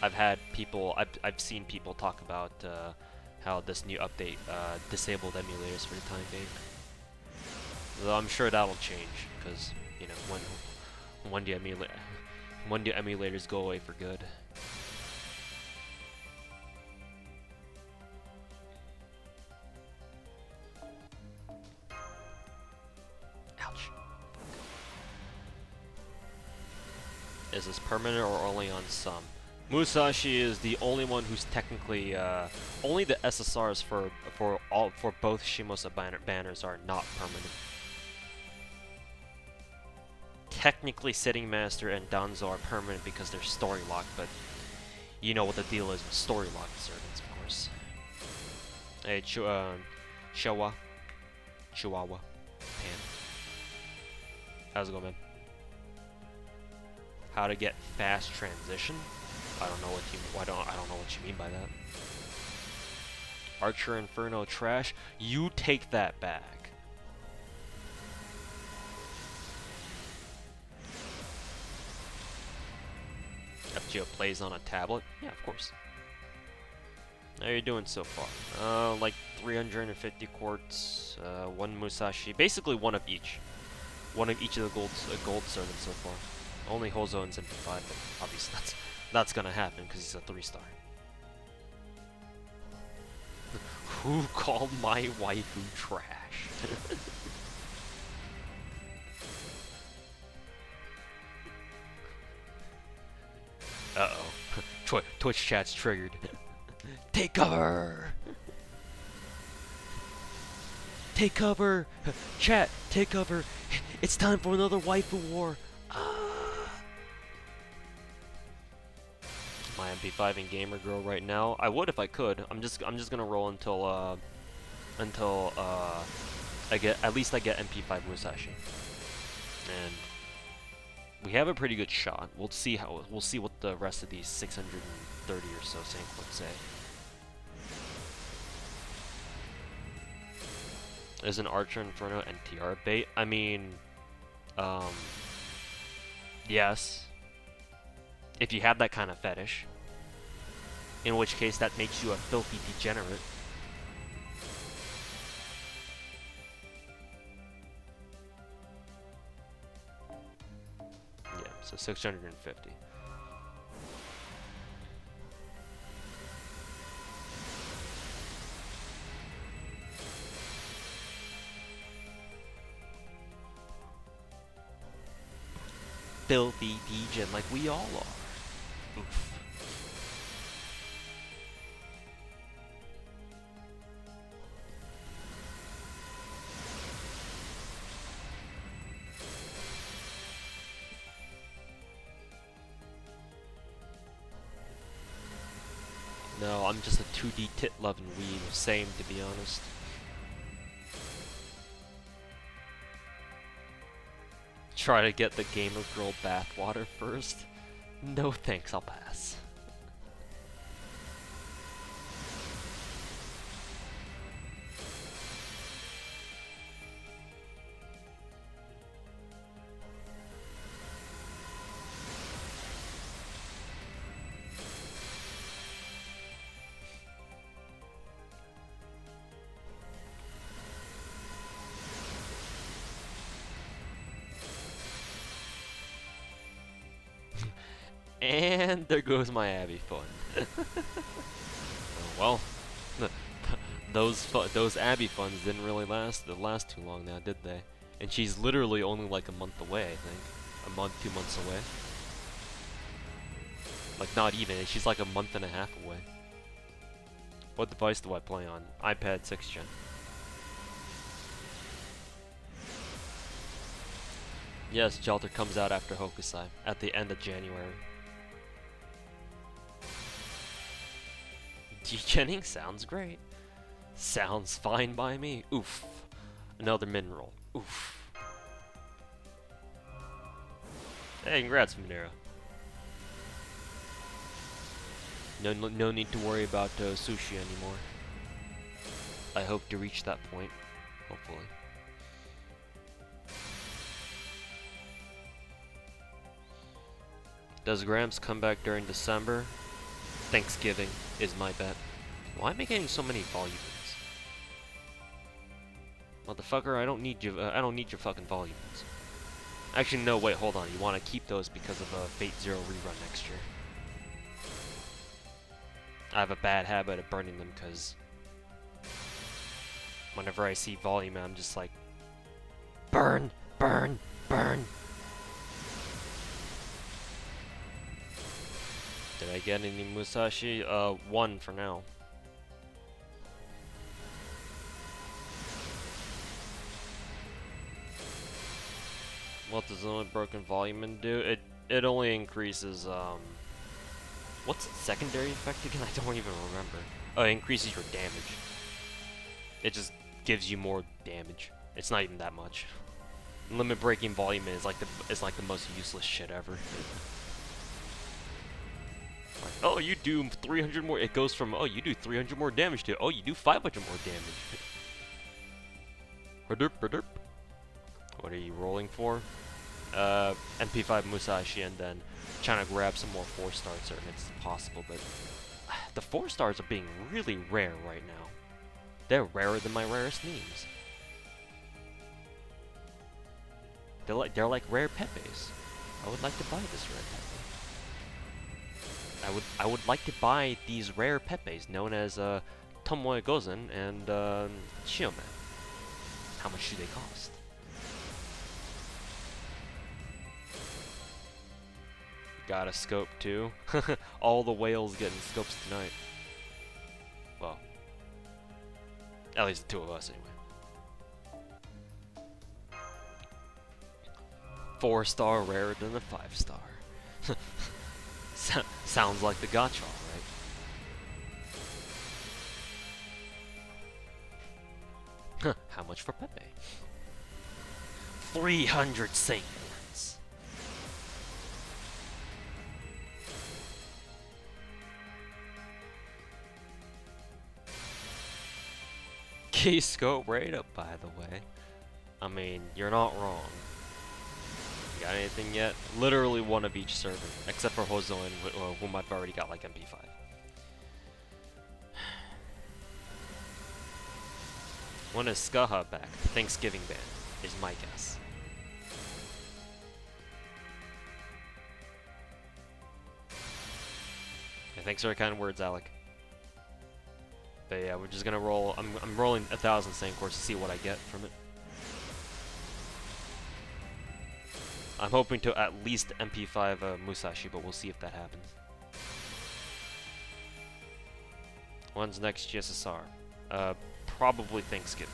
I've seen people talk about how this new update disabled emulators for the time being. Though I'm sure that'll change, because you know when do emulators go away for good? Is this permanent or only on some? Musashi is the only one who's technically only the SSRs for both Shimosa banners are not permanent. Technically, Sitting Master and Danzo are permanent because they're story locked, but you know what the deal is with story locked servants, of course. Hey, Chihuahua, Pan. How's it going, man? How to get fast transition? I don't know what you mean by that. Archer Inferno trash. You take that back. FGO plays on a tablet? Yeah, of course. How are you doing so far? Like 350 quartz, one Musashi, basically one of each. One of each of the gold servants so far. Only Hozo and MP5, but obviously that's gonna happen because he's a 3-star. Who called my waifu trash? Uh-oh. Twitch chat's triggered. Take cover! Take cover! Chat, take cover! It's time for another waifu war! My MP5 and gamer girl right now. I would if I could. I'm just gonna roll until I get MP5 Musashi, and we have a pretty good shot. We'll see what the rest of these 630 or so Sankwood say. Is an Archer Inferno NTR bait? I mean, yes. If you have that kind of fetish. In which case, that makes you a filthy degenerate. Yeah, so 650. filthy degen like we all are. Oof. No, I'm just a 2D tit-loving weeb. Same, to be honest. Try to get the gamer girl bathwater first. No thanks, I'll pass. And there goes my Abby fund. Oh, well, those Abby funds didn't really last too long now, did they? And she's literally only like a month away, I think. A month, 2 months away. Like not even, she's like a month and a half away. What device do I play on? iPad 6th gen. Yes, Shelter comes out after Hokusai, at the end of January. Degenning sounds great. Sounds fine by me. Oof. Another mineral. Oof. Hey, congrats, Minera. No need to worry about sushi anymore. I hope to reach that point, hopefully. Does Gramps come back during December? Thanksgiving is my bet. Why am I getting so many volumes? Motherfucker, I don't need you. I don't need your fucking volumes. Actually, no. Wait, hold on. You want to keep those because of a Fate Zero rerun next year. I have a bad habit of burning them because whenever I see volume, I'm just like, burn, burn, burn. Did I get any Musashi? One for now. What does only broken volume do? It only increases, what's its secondary effect again? I don't even remember. Oh, it increases your damage. It just gives you more damage. It's not even that much. Limit breaking volume is like the most useless shit ever. Like, oh, you do 300 more. It goes from, oh, you do 300 more damage to, oh, you do 500 more damage. What are you rolling for? MP5 Musashi, and then trying to grab some more 4-star certain it's possible, but the 4-stars are being really rare right now. They're rarer than my rarest memes. They're like rare Pepes. I would like to buy this rare Pepe. I would like to buy these rare Pepes known as Tomoe Gozen and Shiomen. How much do they cost? Got a scope too. All the whales getting scopes tonight. Well, at least the two of us anyway. 4-star rarer than the 5-star. Sounds like the gacha, right? How much for Pepe? 300 sequins. Key scope right up, by the way. I mean, you're not wrong. Got anything yet? Literally one of each servant, except for Hozoin, whom I've already got like MP5. When is Skaha back? Thanksgiving ban is my guess. Yeah, thanks for your kind words, Alec. But yeah, we're just gonna roll. I'm rolling 1,000 Sancors to see what I get from it. I'm hoping to at least MP5 Musashi, but we'll see if that happens. When's next GSSR? Probably Thanksgiving.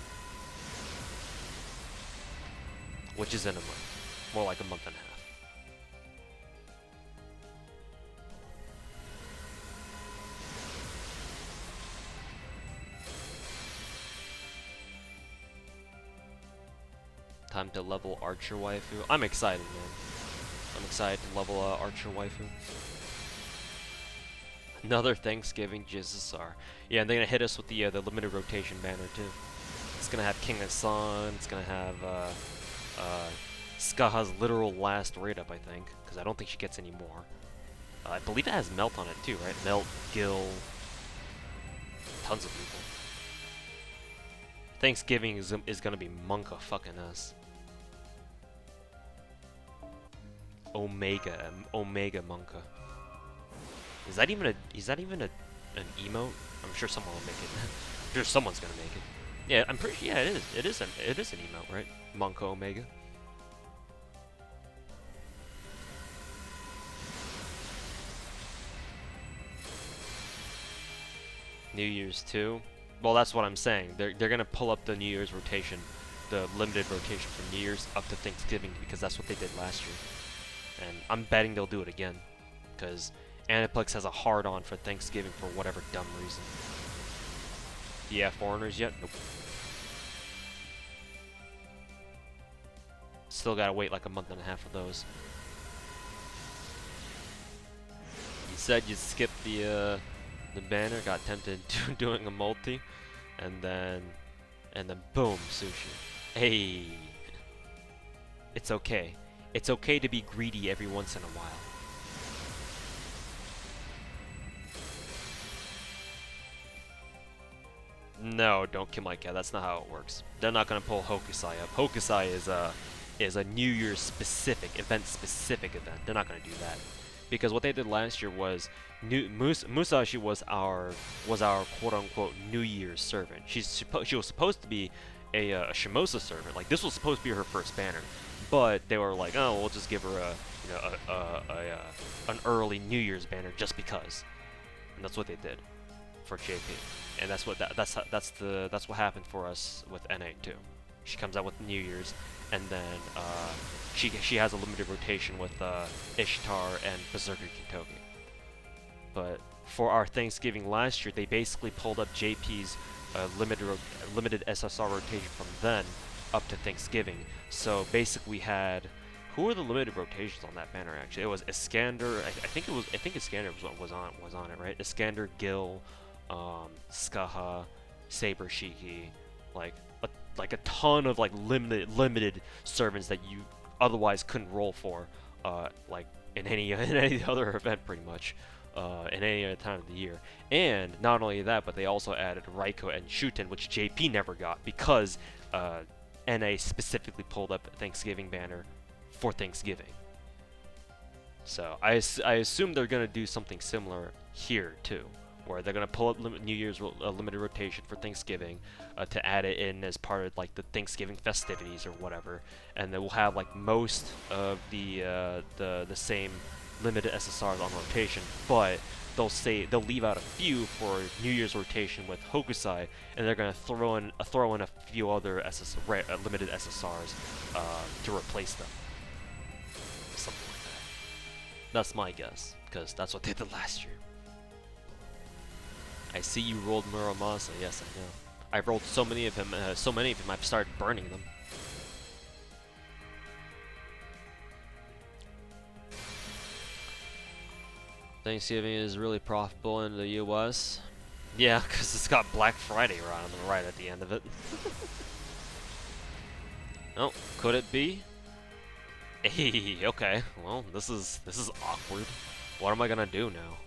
Which is in a month. More like a month and a half. Time to level Archer Waifu. I'm excited, man. I'm excited to level Archer Waifu. Another Thanksgiving GSSR. Yeah, and they're gonna hit us with the limited rotation banner too. It's gonna have King of Sun. It's gonna have Skaha's literal last raid up, I think, because I don't think she gets any more. I believe it has Melt on it too, right? Melt, Gil, tons of people. Thanksgiving is gonna be Monka fucking us. Omega Monka. Is that even an emote? I'm sure someone will make it. I'm sure someone's gonna make it. Yeah, I'm pretty. Yeah, it is. It is an emote, right? Monka Omega. New Year's too. Well, that's what I'm saying. They're gonna pull up the New Year's rotation, the limited rotation from New Year's up to Thanksgiving, because that's what they did last year. And I'm betting they'll do it again, because Aniplex has a hard-on for Thanksgiving for whatever dumb reason. Do you have foreigners yet? Nope. Still gotta wait like a month and a half for those. You said you skipped the banner, got tempted to doing a multi, and then boom, sushi. Hey, it's okay. It's okay to be greedy every once in a while. No, don't kill my cat. That's not how it works. They're not gonna pull Hokusai up. Hokusai is a New Year's specific, event-specific event. They're not gonna do that, because what they did last year was Musashi was our quote-unquote New Year's servant. She was supposed to be a Shimosa servant. Like, this was supposed to be her first banner, but they were like, oh, we'll just give her an early New Year's banner just because, and that's what they did for JP. And that's what what happened for us with N8 too. She comes out with New Year's, and then she has a limited rotation with Ishtar and Berserker Kintoki. But for our Thanksgiving last year, they basically pulled up JP's limited SSR rotation from then up to Thanksgiving. So basically, we had, who were the limited rotations on that banner? Actually, it was Iskander. I think Iskander was on it, right? Iskander, Gil, Skaha, Saber Shiki, like a ton of like limited servants that you otherwise couldn't roll for, like in any other event, pretty much, in any other time of the year. And not only that, but they also added Raiko and Shuten, which JP never got because NA specifically pulled up a Thanksgiving banner for Thanksgiving. So I assume they're gonna do something similar here too, where they're gonna pull up New Year's limited rotation for Thanksgiving to add it in as part of like the Thanksgiving festivities or whatever, and then we'll have like most of the same limited SSRs on rotation, but they'll leave out a few for New Year's rotation with Hokusai, and they're gonna throw in a few other limited SSRs to replace them, something like that. That's my guess, because that's what they did last year. I see you rolled Muramasa. Yes, I know. I've rolled so many of him. I've started burning them. Thanksgiving is really profitable in the U.S. Yeah, because it's got Black Friday right at the end of it. Oh, could it be? Hey, okay. Well, this is awkward. What am I gonna do now?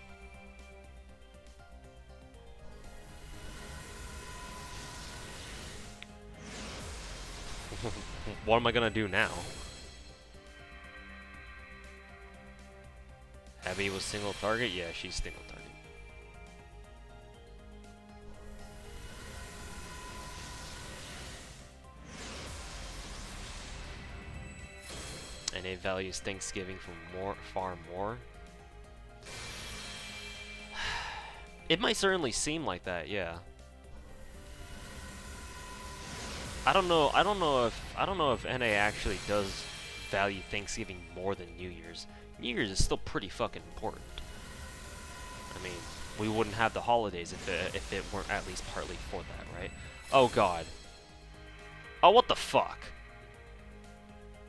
What am I gonna do now? Abby was single target? Yeah, she's single target. and it values Thanksgiving for far more. It might certainly seem like that, yeah. I don't know if NA actually does value Thanksgiving more than New Year's. New Year's is still pretty fucking important. I mean, we wouldn't have the holidays if it weren't at least partly for that, right? Oh god. Oh, what the fuck?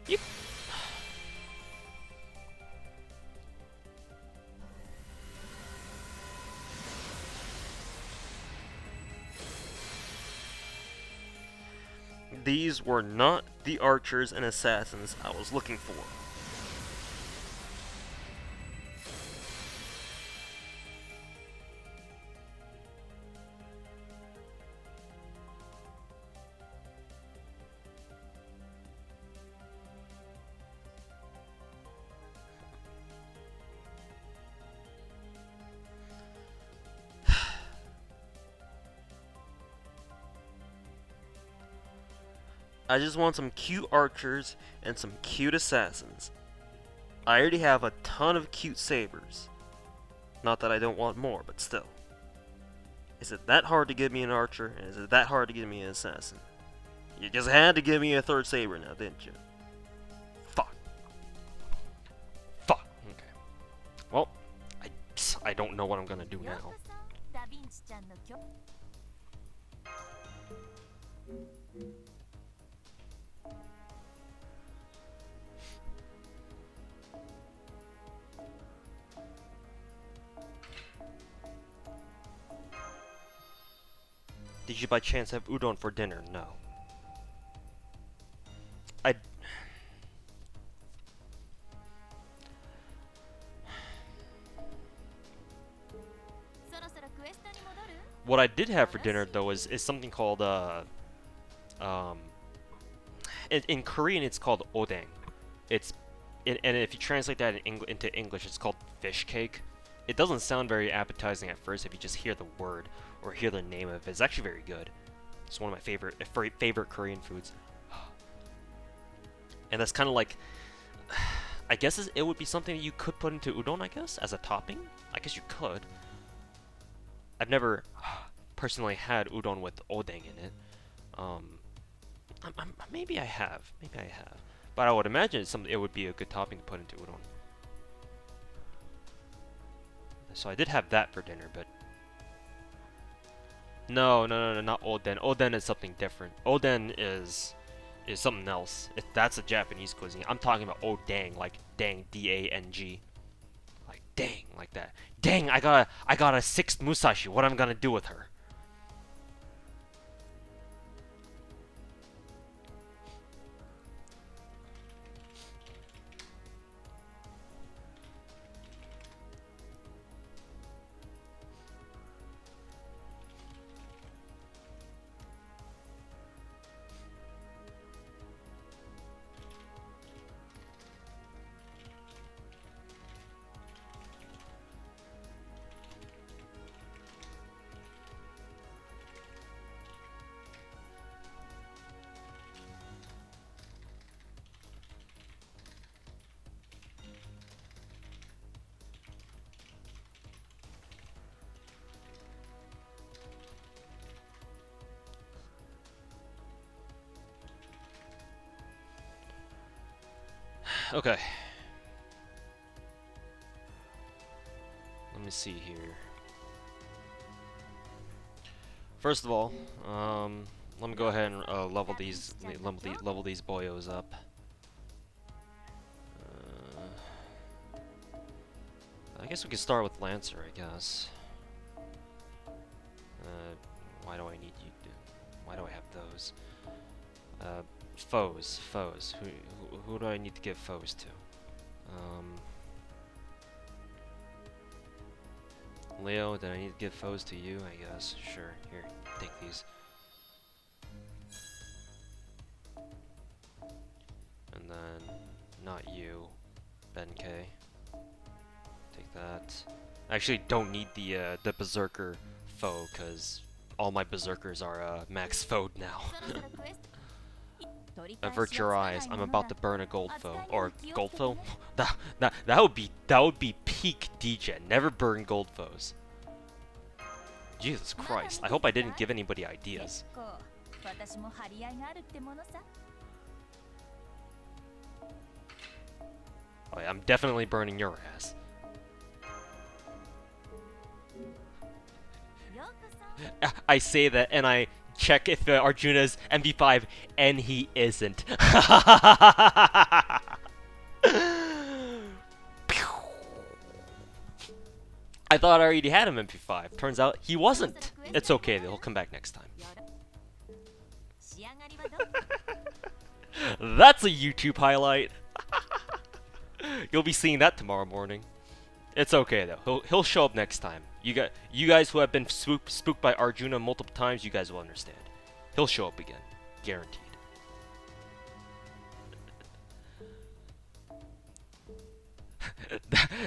You... These were not the archers and assassins I was looking for. I just want some cute archers and some cute assassins. I already have a ton of cute sabers. Not that I don't want more, but still. Is it that hard to give me an archer, and is it that hard to give me an assassin? You just had to give me a third saber now, didn't you? Fuck. Fuck. Okay. Well, I don't know what I'm gonna do now. Did you by chance have udon for dinner? No. What I did have for dinner though is something called in Korean it's called odeng. And if you translate that into English, it's called fish cake. It doesn't sound very appetizing at first if you just hear the word or hear the name of it. It's actually very good. It's one of my favorite Korean foods. And that's kind of like, I guess it would be something that you could put into udon, I guess, as a topping. I guess you could. I've never personally had udon with odeng in it. Maybe I have. But I would imagine it would be a good topping to put into udon. So I did have that for dinner, but no, not oden. Oden is something different. Oden is something else. That's a Japanese cuisine. I'm talking about odang, like dang, D-A-N-G, like dang, like that. Dang, I got a sixth Musashi. What am I gonna do with her? Okay. Let me see here. First of all, let me go ahead and level these boyos up. I guess we could start with Lancer, I guess. Why do I need you? Why do I have those? Foes. Who do I need to give foes to? Leo, did I need to give foes to you? I guess. Sure. Here, take these. And then, not you, Benkei. Take that. I actually don't need the Berserker foe, because all my Berserkers are max foed now. Avert your eyes. I'm about to burn a gold foe. Or gold foe? that would be peak degen. Never burn gold foes. Jesus Christ. I hope I didn't give anybody ideas. Oh yeah, I'm definitely burning your ass. I say that and I check if Arjuna's MP5 and he isn't. I thought I already had him MP5. Turns out he wasn't. It's okay, he'll come back next time. That's a YouTube highlight. You'll be seeing that tomorrow morning. It's okay though. He'll show up next time. You guys who have been spooked by Arjuna multiple times, you guys will understand. He'll show up again, guaranteed.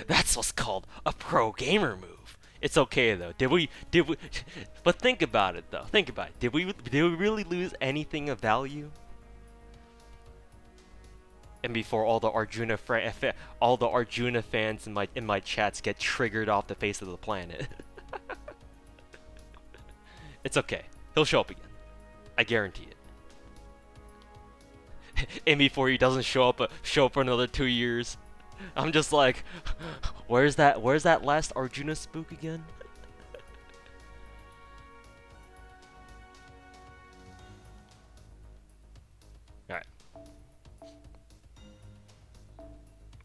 That's what's called a pro gamer move. It's okay though. Did we? But think about it though. Think about it. Did we really lose anything of value? And before all the Arjuna fans in my chats get triggered off the face of the planet. It's okay. He'll show up again. I guarantee it. And before he doesn't show up for another 2 years. I'm just like, where's that last Arjuna spook again? Alright.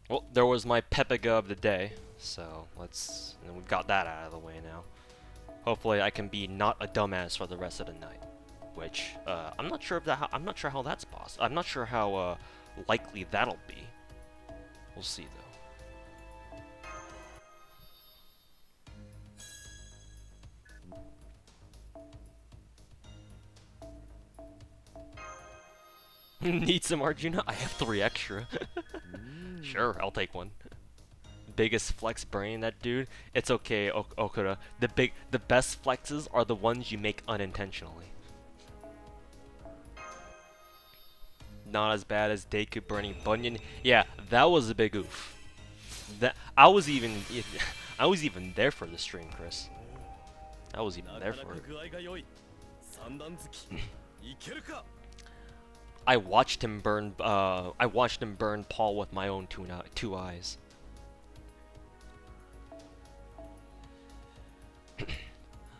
Well, there was my Pepiga of the day, so we've got that out of the way now. Hopefully I can be not a dumbass for the rest of the night. Which, I'm not sure how that's possible. I'm not sure how likely that'll be. We'll see though. Need some Arjuna? I have 3 extra. Sure, I'll take one. Biggest flex brain, that dude. It's okay, Okuda. The best flexes are the ones you make unintentionally. Not as bad as Deku burning Bunyan. Yeah, that was a big oof. That I was even there for the stream, Chris. I was even there for it. I watched him burn Paul with my own 2 eyes.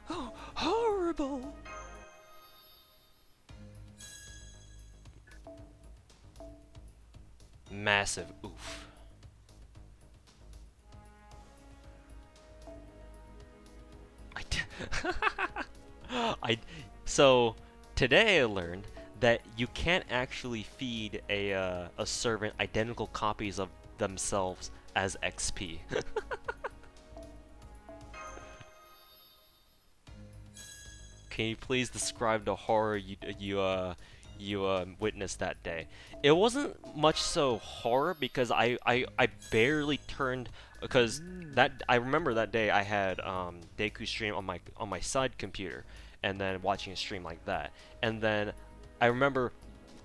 Oh, horrible. Massive oof. So today I learned that you can't actually feed a servant identical copies of themselves as XP. Can you please describe the horror you witnessed that day? It wasn't much so horror because I barely turned, because I remember that day I had Deku stream on my side computer and then watching a stream like that, and then I remember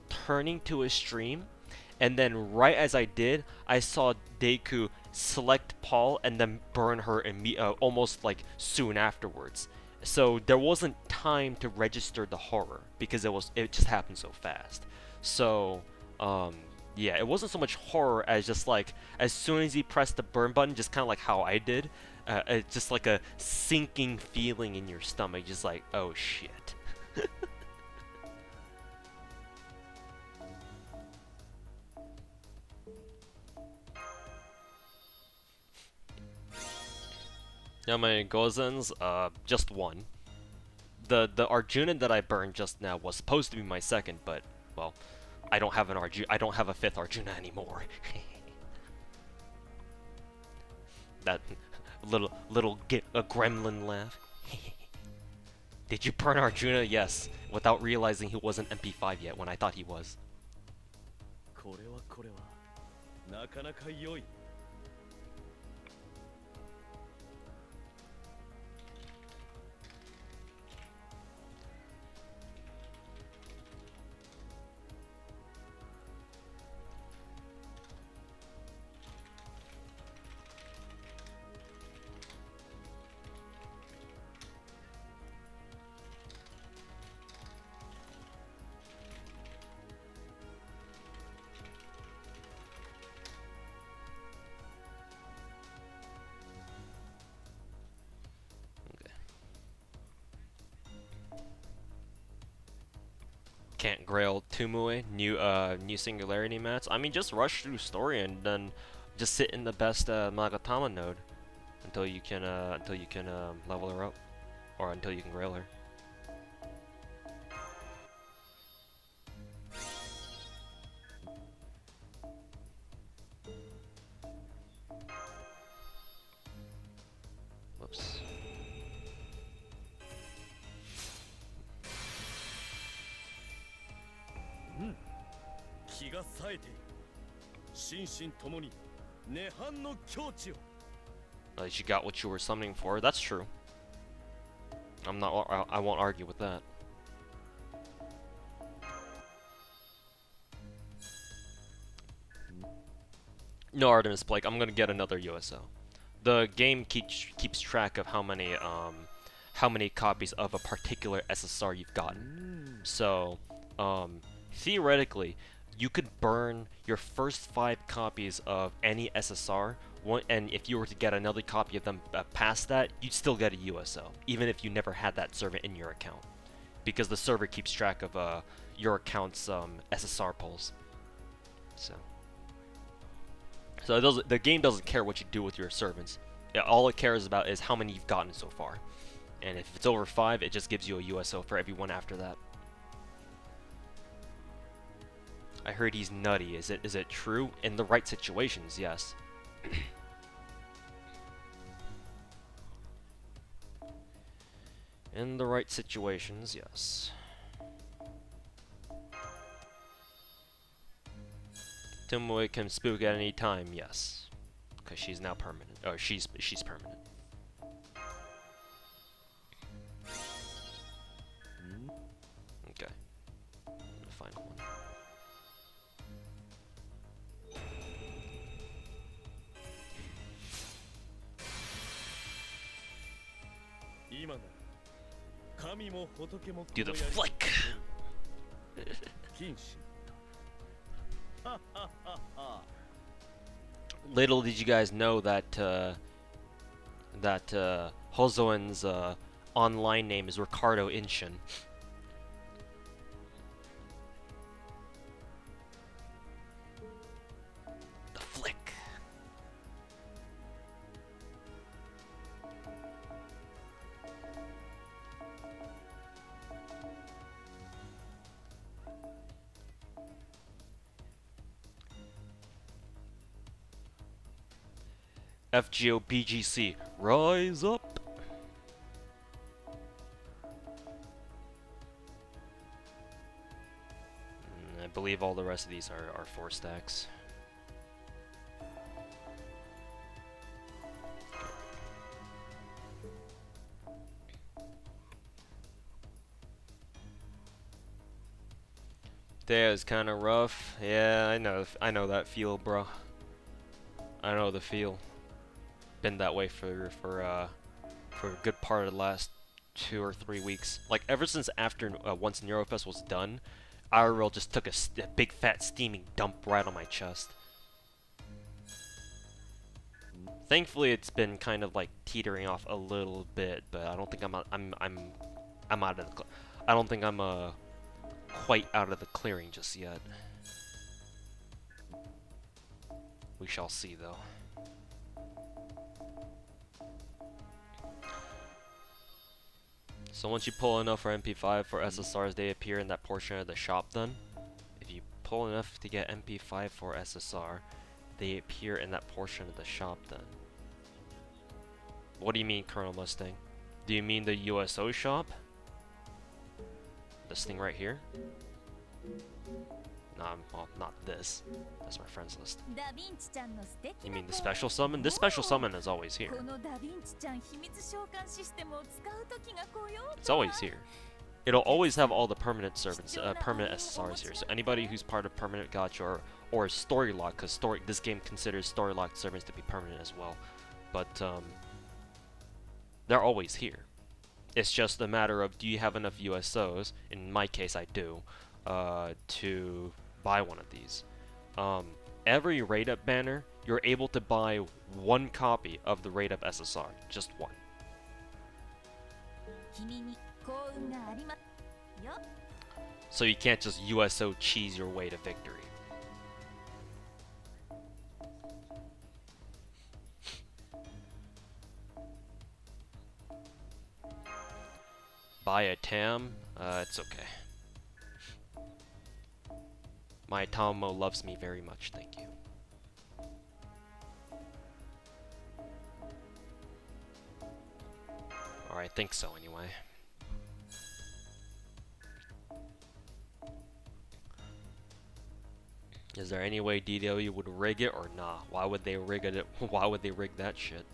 turning to a stream, and then right as I did, I saw Deku select Paul and then burn her almost like soon afterwards. So there wasn't time to register the horror because it just happened so fast. So yeah, it wasn't so much horror as just like as soon as he pressed the burn button, just kind of like how I did, it's just like a sinking feeling in your stomach, just like, oh shit. How many Gozens? Just one. The Arjunan that I burned just now was supposed to be my second, but well, I don't have a 5th Arjuna anymore. That little a gremlin laugh. Did you burn Arjuna? Yes, without realizing he wasn't MP5 yet when I thought he was. can't grail Tumue, new singularity mats. I mean, just rush through story and then just sit in the best Magatama node until you can level her up, or until you can grail her. Whoops. You got what you were summoning for. That's true. I won't argue with that. No, Artemis Blake, I'm gonna get another USO. The game keeps track of how many copies of a particular SSR you've gotten. So, theoretically, you could burn your first 5 copies of any SSR, and if you were to get another copy of them past that, you'd still get a USO, even if you never had that server in your account, because the server keeps track of your account's SSR pulls. So the game doesn't care what you do with your servants. All it cares about is how many you've gotten so far. And if it's over 5, it just gives you a USO for everyone after that. I heard he's nutty. Is it true? In the right situations, yes. In the right situations, yes. Tomoe can spook at any time, yes. Because she's now permanent. Oh, she's permanent. Okay. The final one. Do the flick! Little did you guys know that Hozoen's online name is Ricardo Inshin. The flick. FGO BGC, rise up! I believe all the rest of these are 4 stacks. That is kind of rough. Yeah, I know that feel, bro. I know the feel. Been that way for a good part of the last 2 or 3 weeks. Like ever since after once Neurofest was done, IRL just took a big fat steaming dump right on my chest. Thankfully, it's been kind of like teetering off a little bit, but I don't think I'm out of the. I don't think I'm quite out of the clearing just yet. We shall see, though. So once you pull enough for MP5 for SSRs, they appear in that portion of the shop then. If you pull enough to get MP5 for SSR, they appear in that portion of the shop then. What do you mean, Colonel Mustang? Do you mean the USO shop? This thing right here? No, well, not this. That's my friends list. You mean the special summon? This special summon is always here. It's always here. It'll always have all the permanent servants, permanent SSRs here. So anybody who's part of permanent gacha or story lock, because this game considers story locked servants to be permanent as well. But they're always here. It's just a matter of, do you have enough USOs? In my case, I do. To buy one of these. Every raid up banner, you're able to buy 1 copy of the raid up SSR. Just 1. So you can't just USO cheese your way to victory. Buy a TAM? It's okay. My Tomo loves me very much, thank you. Or I think so anyway. Is there any way DW would rig it or nah? Why would they rig it? Why would they rig that shit?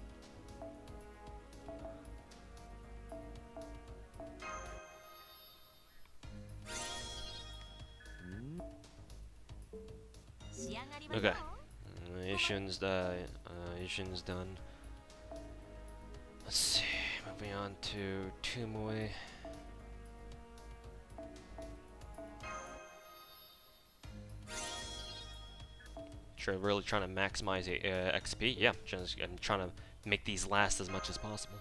Okay. Ishin's done. Let's see. Moving on to Tumui. Really trying to maximize XP? Yeah, I'm trying to make these last as much as possible.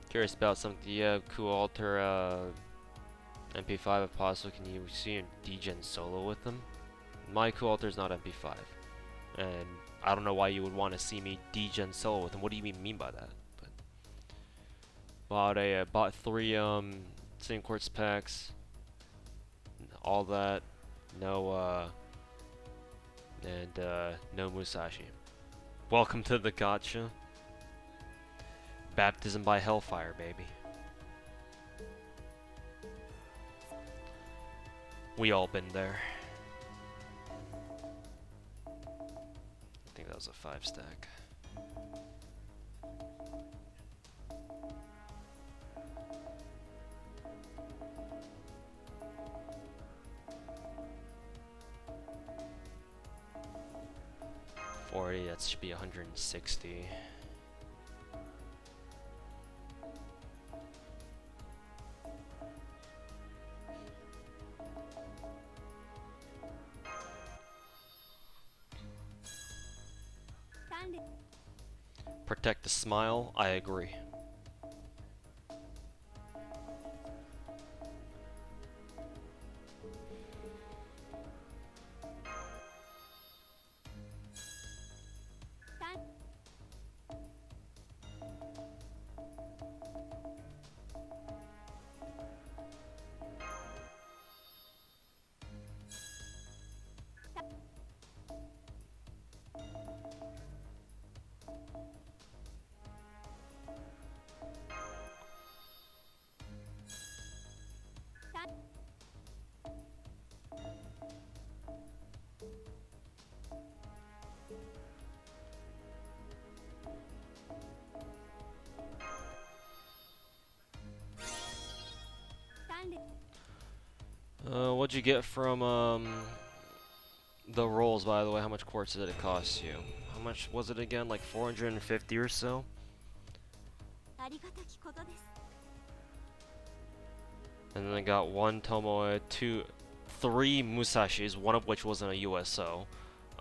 Curious about something. Cool alter MP5 if possible. Can you see a degen solo with them? My cool alter is not MP5, and I don't know why you would want to see me degen solo with them. What do you mean by that? But bought 3 same quartz packs, all that, no no Musashi. Welcome to the gacha. Baptism by hellfire, baby. We all been there. I think that was a 5 stack. That should be 160. Protect the smile, I agree. What'd you get from the rolls, by the way? How much quartz did it cost you? How much was it again? Like 450 or so? And then I got 1 Tomoe, 3 Musashis, one of which wasn't a USO.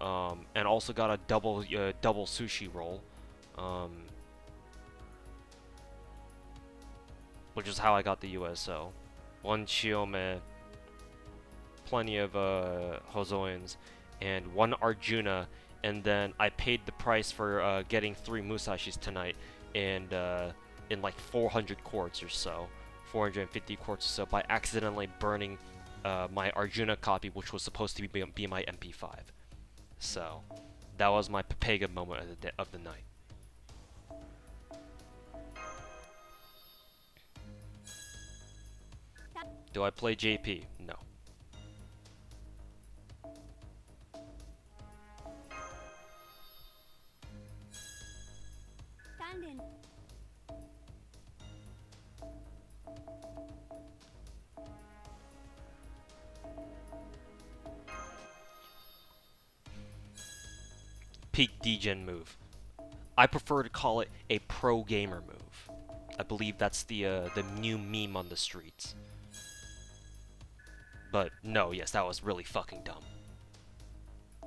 And also got a double sushi roll. Which is how I got the USO. 1 Chiome, plenty of Hozoins, and 1 Arjuna, and then I paid the price for getting 3 Musashis tonight, and in like 400 quartz or so, 450 quartz or so, by accidentally burning my Arjuna copy, which was supposed to be my MP5. So that was my Pepega moment of the night. Do I play JP? No. peak degen move. I prefer to call it a pro gamer move. I believe that's the new meme on the streets. But no, yes, that was really fucking dumb.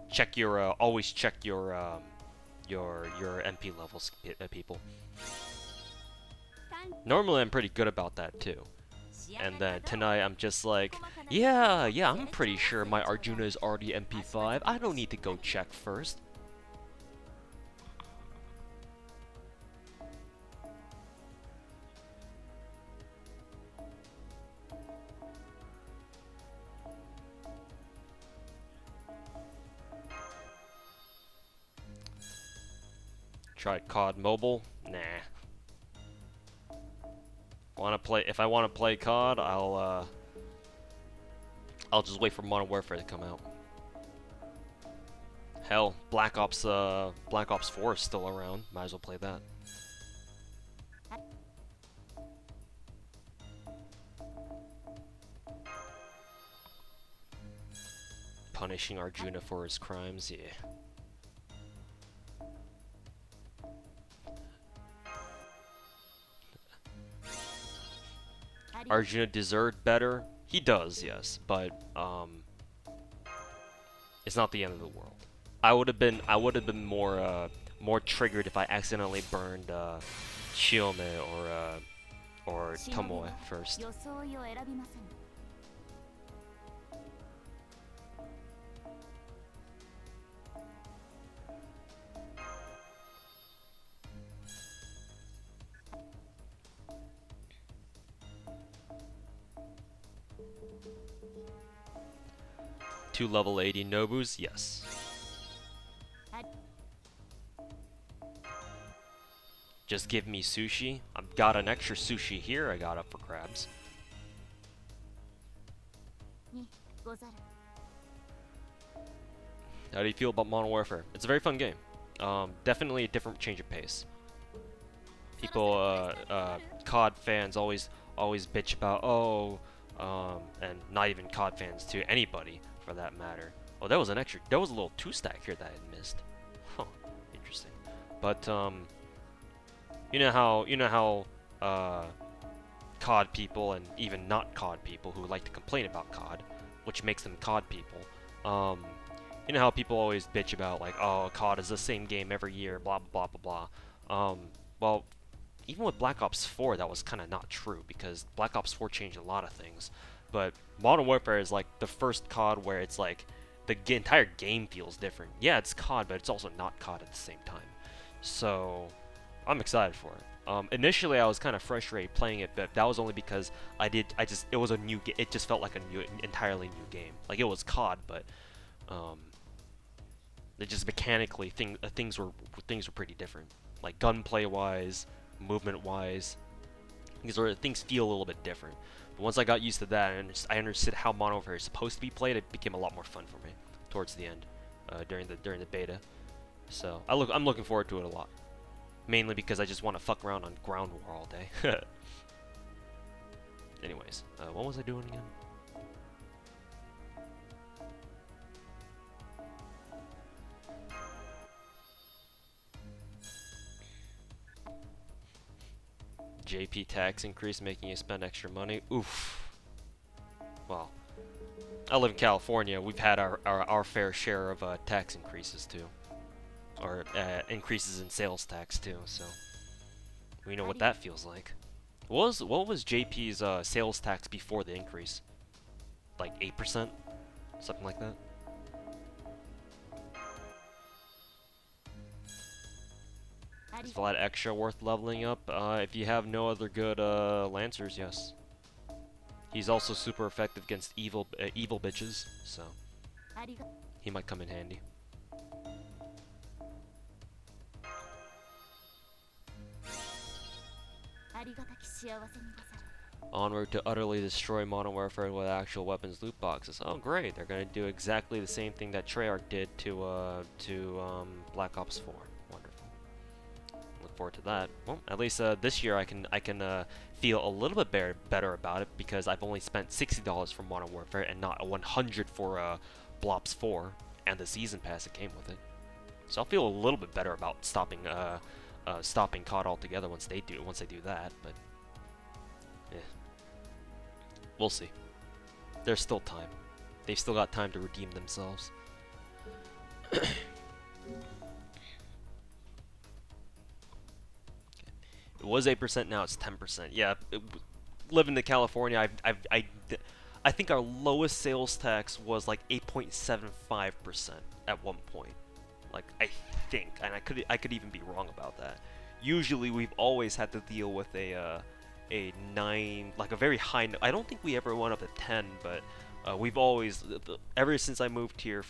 Check your always check your MP levels, people. Normally I'm pretty good about that too. And then tonight I'm just like, yeah, I'm pretty sure my Arjuna is already MP5. I don't need to go check first. Tried COD Mobile? Nah. If I want to play COD, I'll just wait for Modern Warfare to come out. Hell, Black Ops 4 is still around. Might as well play that. Punishing Arjuna for his crimes, yeah. Arjuna deserved better. He does, yes, but it's not the end of the world. I would have been more triggered if I accidentally burned Shiome or Tomoe first. Two level 80 Nobus, yes. Just give me sushi. I've got an extra sushi here I got up for grabs. How do you feel about Modern Warfare? It's a very fun game. Definitely a different change of pace. People, COD fans always bitch about, and not even COD fans too, anybody for that matter. Oh, there was a little 2-stack here that I missed. Huh, interesting. But, you know how COD people and even not COD people who like to complain about COD, which makes them COD people, you know how people always bitch about, like, oh, COD is the same game every year, blah, blah, blah, blah, blah. Well, even with Black Ops 4, that was kind of not true, because Black Ops 4 changed a lot of things. But Modern Warfare is like the first COD where it's like, the entire game feels different. Yeah, it's COD, but it's also not COD at the same time. So, I'm excited for it. Initially, I was kind of frustrated playing it, but that was only because it was a new game. It just felt like entirely new game. Like, it was COD, but, it just mechanically things were pretty different, like gunplay-wise, movement-wise. Things feel a little bit different. But once I got used to that and I understood how Modern Warfare is supposed to be played, it became a lot more fun for me towards the end, during the beta. So I'm looking forward to it a lot, mainly because I just want to fuck around on ground war all day. Anyways, what was I doing again? JP tax increase making you spend extra money. Oof. Well, I live in California. We've had our fair share of tax increases too, or increases in sales tax too. So we know what that feels like. What was JP's sales tax before the increase? Like 8%, something like that. Is Vlad extra worth leveling up? If you have no other good Lancers, yes. He's also super effective against evil bitches, so he might come in handy. Onward to utterly destroy Modern Warfare with actual weapons loot boxes. Oh great, they're gonna do exactly the same thing that Treyarch did to Black Ops 4. Wonderful. Look forward to that. Well, at least this year I can feel a little bit better about it because I've only spent $60 for Modern Warfare and not $100 for Blops 4 and the season pass that came with it. So I'll feel a little bit better about stopping stopping COD altogether once they do that. But yeah, we'll see. There's still time. They've still got time to redeem themselves. It was 8%, now it's 10%. Yeah, living in California, I think our lowest sales tax was like 8.75% at one point. Like, I think, and I could even be wrong about that. Usually, we've always had to deal with a 9, like a very high. I don't think we ever went up to 10, but we've always, ever since I moved here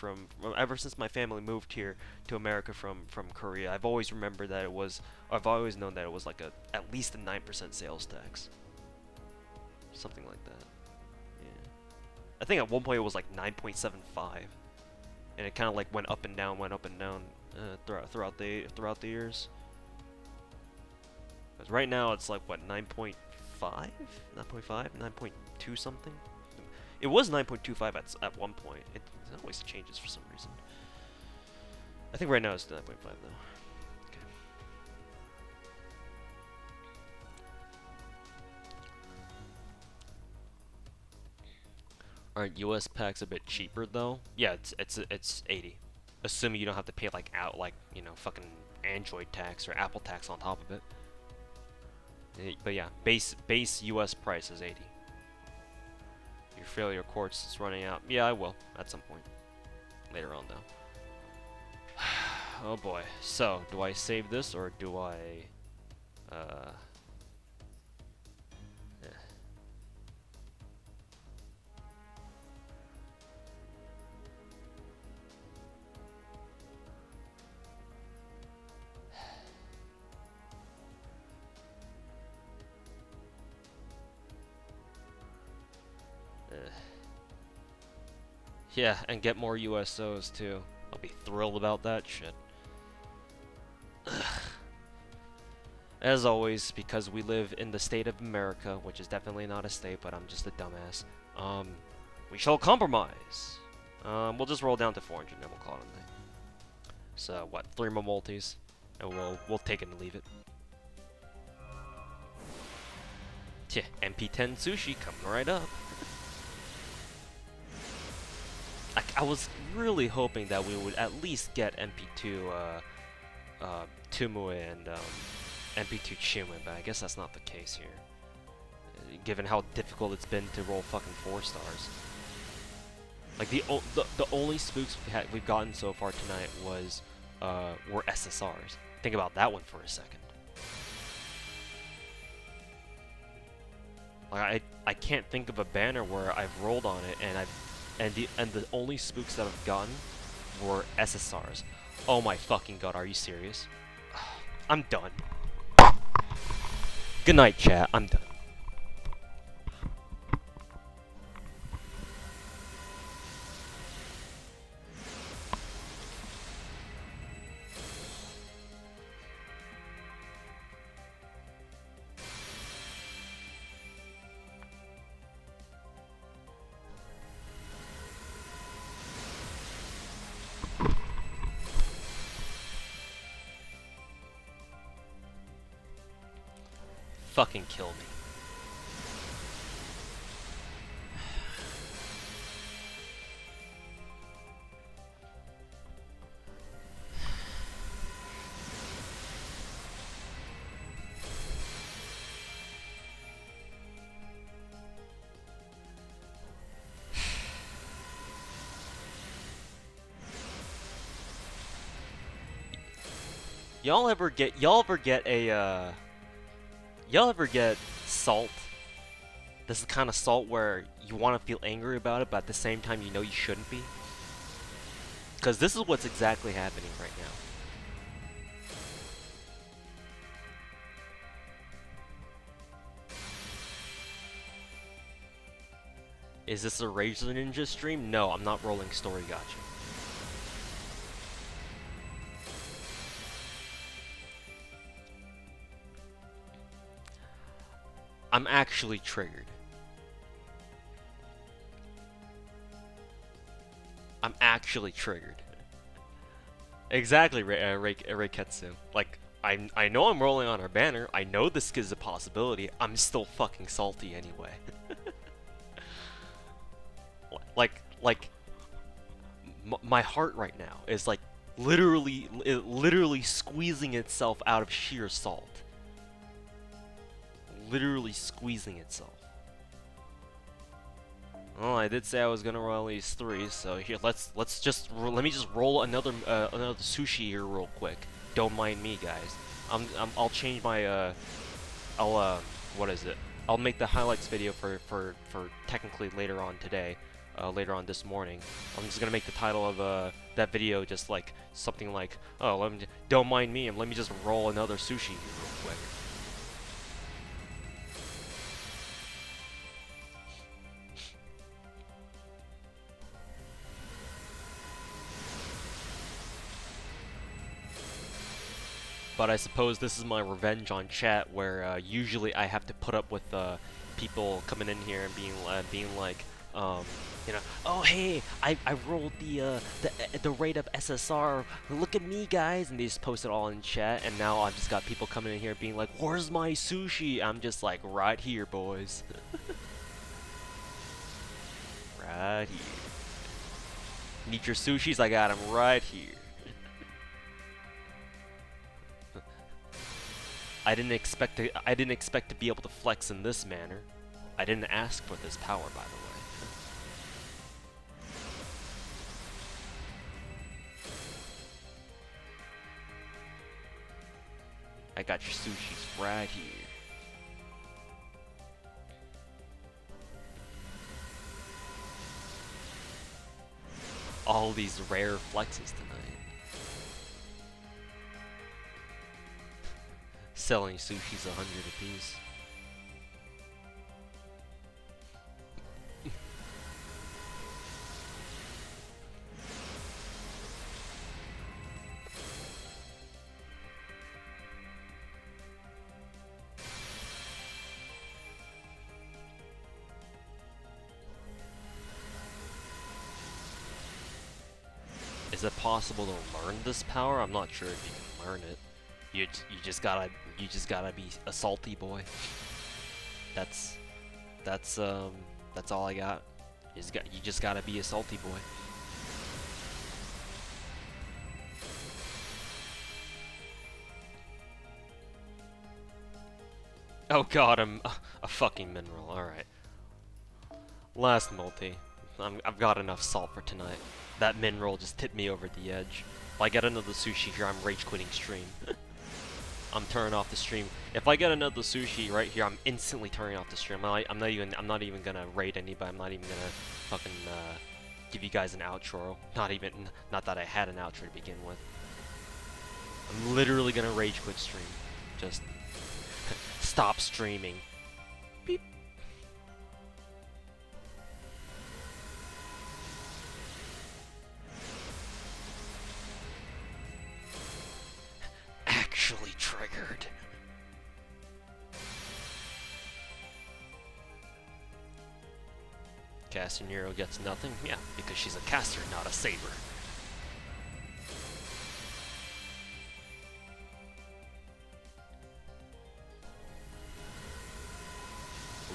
ever since my family moved here to America from Korea, I've always remembered that I've always known that it was like at least a 9% sales tax, something like that. Yeah, I think at one point it was like 9.75, and it kind of like went up and down throughout the years. Because right now it's like what 9.5, 9.2 something. It was 9.25 at one point. It always changes for some reason. I think right now it's 9.5 though. Okay. Aren't US packs a bit cheaper though? Yeah, it's 80. Assuming you don't have to pay like fucking Android tax or Apple tax on top of it. But yeah, base US price is 80. Your failure quartz is running out. Yeah, I will at some point later on though. Oh boy. So, do I save this or do I yeah, and get more USOs too. I'll be thrilled about that shit. As always, because we live in the state of America, which is definitely not a state, but I'm just a dumbass, we shall compromise. We'll just roll down to 400 and then we'll call it a night. So, what, 3 more multis? And we'll take it and leave it. Tch, MP10 sushi coming right up. I was really hoping that we would at least get MP2 Touhou and MP2 Chimwin, but I guess that's not the case here. Given how difficult it's been to roll fucking 4 stars. Like the only spooks we've gotten so far tonight were SSRs. Think about that one for a second. Like I can't think of a banner where I've rolled on it and the only spooks that I've gotten were SSRs. Oh my fucking god, are you serious? I'm done. Good night, chat. I'm done. Fucking kill me. Y'all ever get salt? This is the kind of salt where you want to feel angry about it, but at the same time you know you shouldn't be. Because this is what's exactly happening right now. Is this a Razor Ninja stream? No, I'm not rolling story gacha. I'm actually triggered. I'm actually triggered. Exactly, Reiketsu. Like, I know I'm rolling on our banner. I know this is a possibility. I'm still fucking salty anyway. like, my heart right now is like literally squeezing itself out of sheer salt. Literally squeezing itself. Well, I did say I was gonna roll at least 3, so here let me just roll another sushi here real quick. Don't mind me, guys. I'll change my I'll what is it? I'll make the highlights video for technically later on today, later on this morning. I'm just gonna make the title of that video just like something like, oh, don't mind me, and let me just roll another sushi here real quick. But I suppose this is my revenge on chat, where usually I have to put up with people coming in here and being like, you know, oh hey, I rolled the rate of SSR. Look at me, guys, and they just post it all in chat. And now I've just got people coming in here being like, where's my sushi? I'm just like, right here, boys. Right here. Need your sushis? I got them right here. I didn't expect to be able to flex in this manner. I didn't ask for this power, by the way. I got your sushis right here. All these rare flexes tonight. Selling sushis 100 apiece. Is it possible to learn this power? I'm not sure if you can learn it. You just gotta be a salty boy. That's all I got. You just gotta be a salty boy. Oh god, I'm a fucking mineral. All right. Last multi. I've got enough salt for tonight. That mineral just tipped me over the edge. If I get another sushi here, I'm rage quitting stream. I'm turning off the stream. If I get another sushi right here, I'm instantly turning off the stream. I'm not even gonna raid anybody. I'm not even gonna fucking give you guys an outro. Not that I had an outro to begin with. I'm literally gonna rage quit stream. Just stop streaming. Beep. Actually triggered. Castanero gets nothing? Yeah, because she's a caster, not a saber.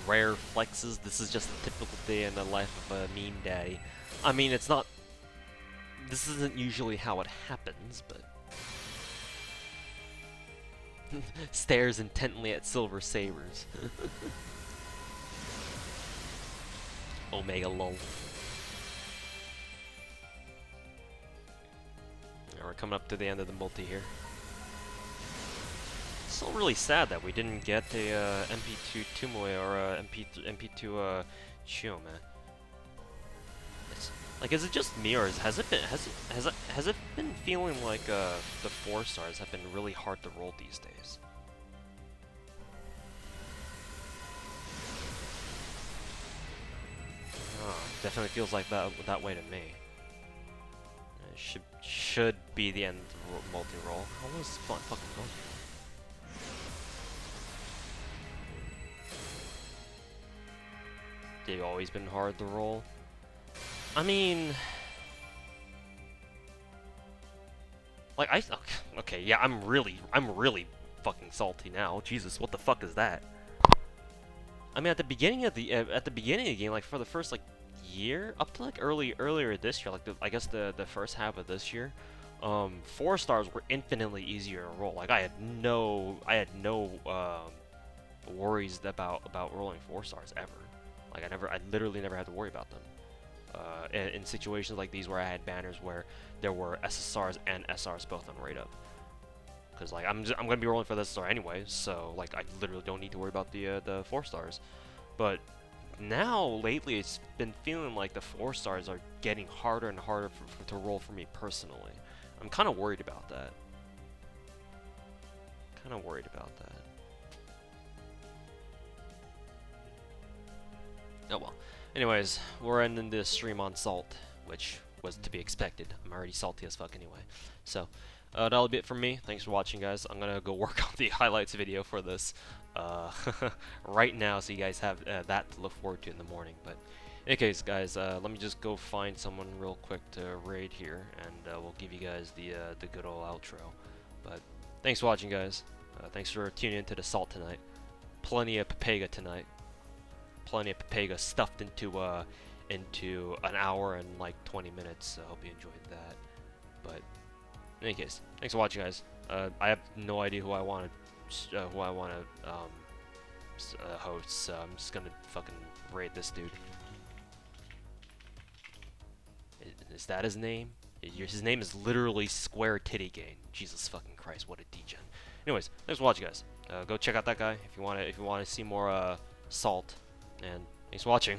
Rare flexes. This is just a typical day in the life of a meme daddy. I mean, it's not... This isn't usually how it happens, but... Stares intently at silver sabers. Omega lol. Now we're coming up to the end of the multi here. It's still really sad that we didn't get a MP2 Tumoe or a MP2 Chio, man. It's like, is it just me, or has it been feeling like the 4 stars have been really hard to roll these days? Oh, definitely feels like that way to me. It should be the end of the multi-roll. How was fucking going? They've always been hard to roll. I mean, Like okay, yeah, I'm really fucking salty now. Jesus, what the fuck is that? I mean, at the beginning of the game, like for the first like year, up to like earlier this year, like I guess the first half of this year, 4 stars were infinitely easier to roll. Like I had no worries about rolling 4 stars ever. Like I literally never had to worry about them. In situations like these where I had banners where there were SSRs and SRs both on rate up. Because like I'm gonna be rolling for this SSR anyway, so like I literally don't need to worry about the 4 stars. But now lately it's been feeling like the 4 stars are getting harder and harder to roll for me personally. I'm kind of worried about that. Kind of worried about that. Oh well. Anyways, we're ending this stream on salt, which was to be expected. I'm already salty as fuck anyway. So, that'll be it from me. Thanks for watching, guys. I'm gonna go work on the highlights video for this right now, so you guys have that to look forward to in the morning. But, in any case, guys, let me just go find someone real quick to raid here, and we'll give you guys the good old outro. But, thanks for watching, guys. Thanks for tuning into the salt tonight. Plenty of Papega tonight. Plenty of Papega stuffed into an hour and like 20 minutes. So I hope you enjoyed that. But in any case, thanks for watching, guys. I have no idea who I want to host, so I'm just gonna fucking raid this dude. Is that his name? His name is literally Square Titty Gain. Jesus fucking Christ, what a degen. Anyways, thanks for watching, guys. Go check out that guy if you want to see more salt. And thanks for watching.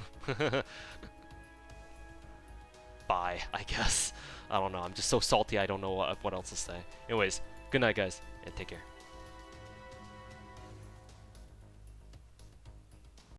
Bye, I guess. I don't know. I'm just so salty I don't know what else to say. Anyways, good night, guys, and take care.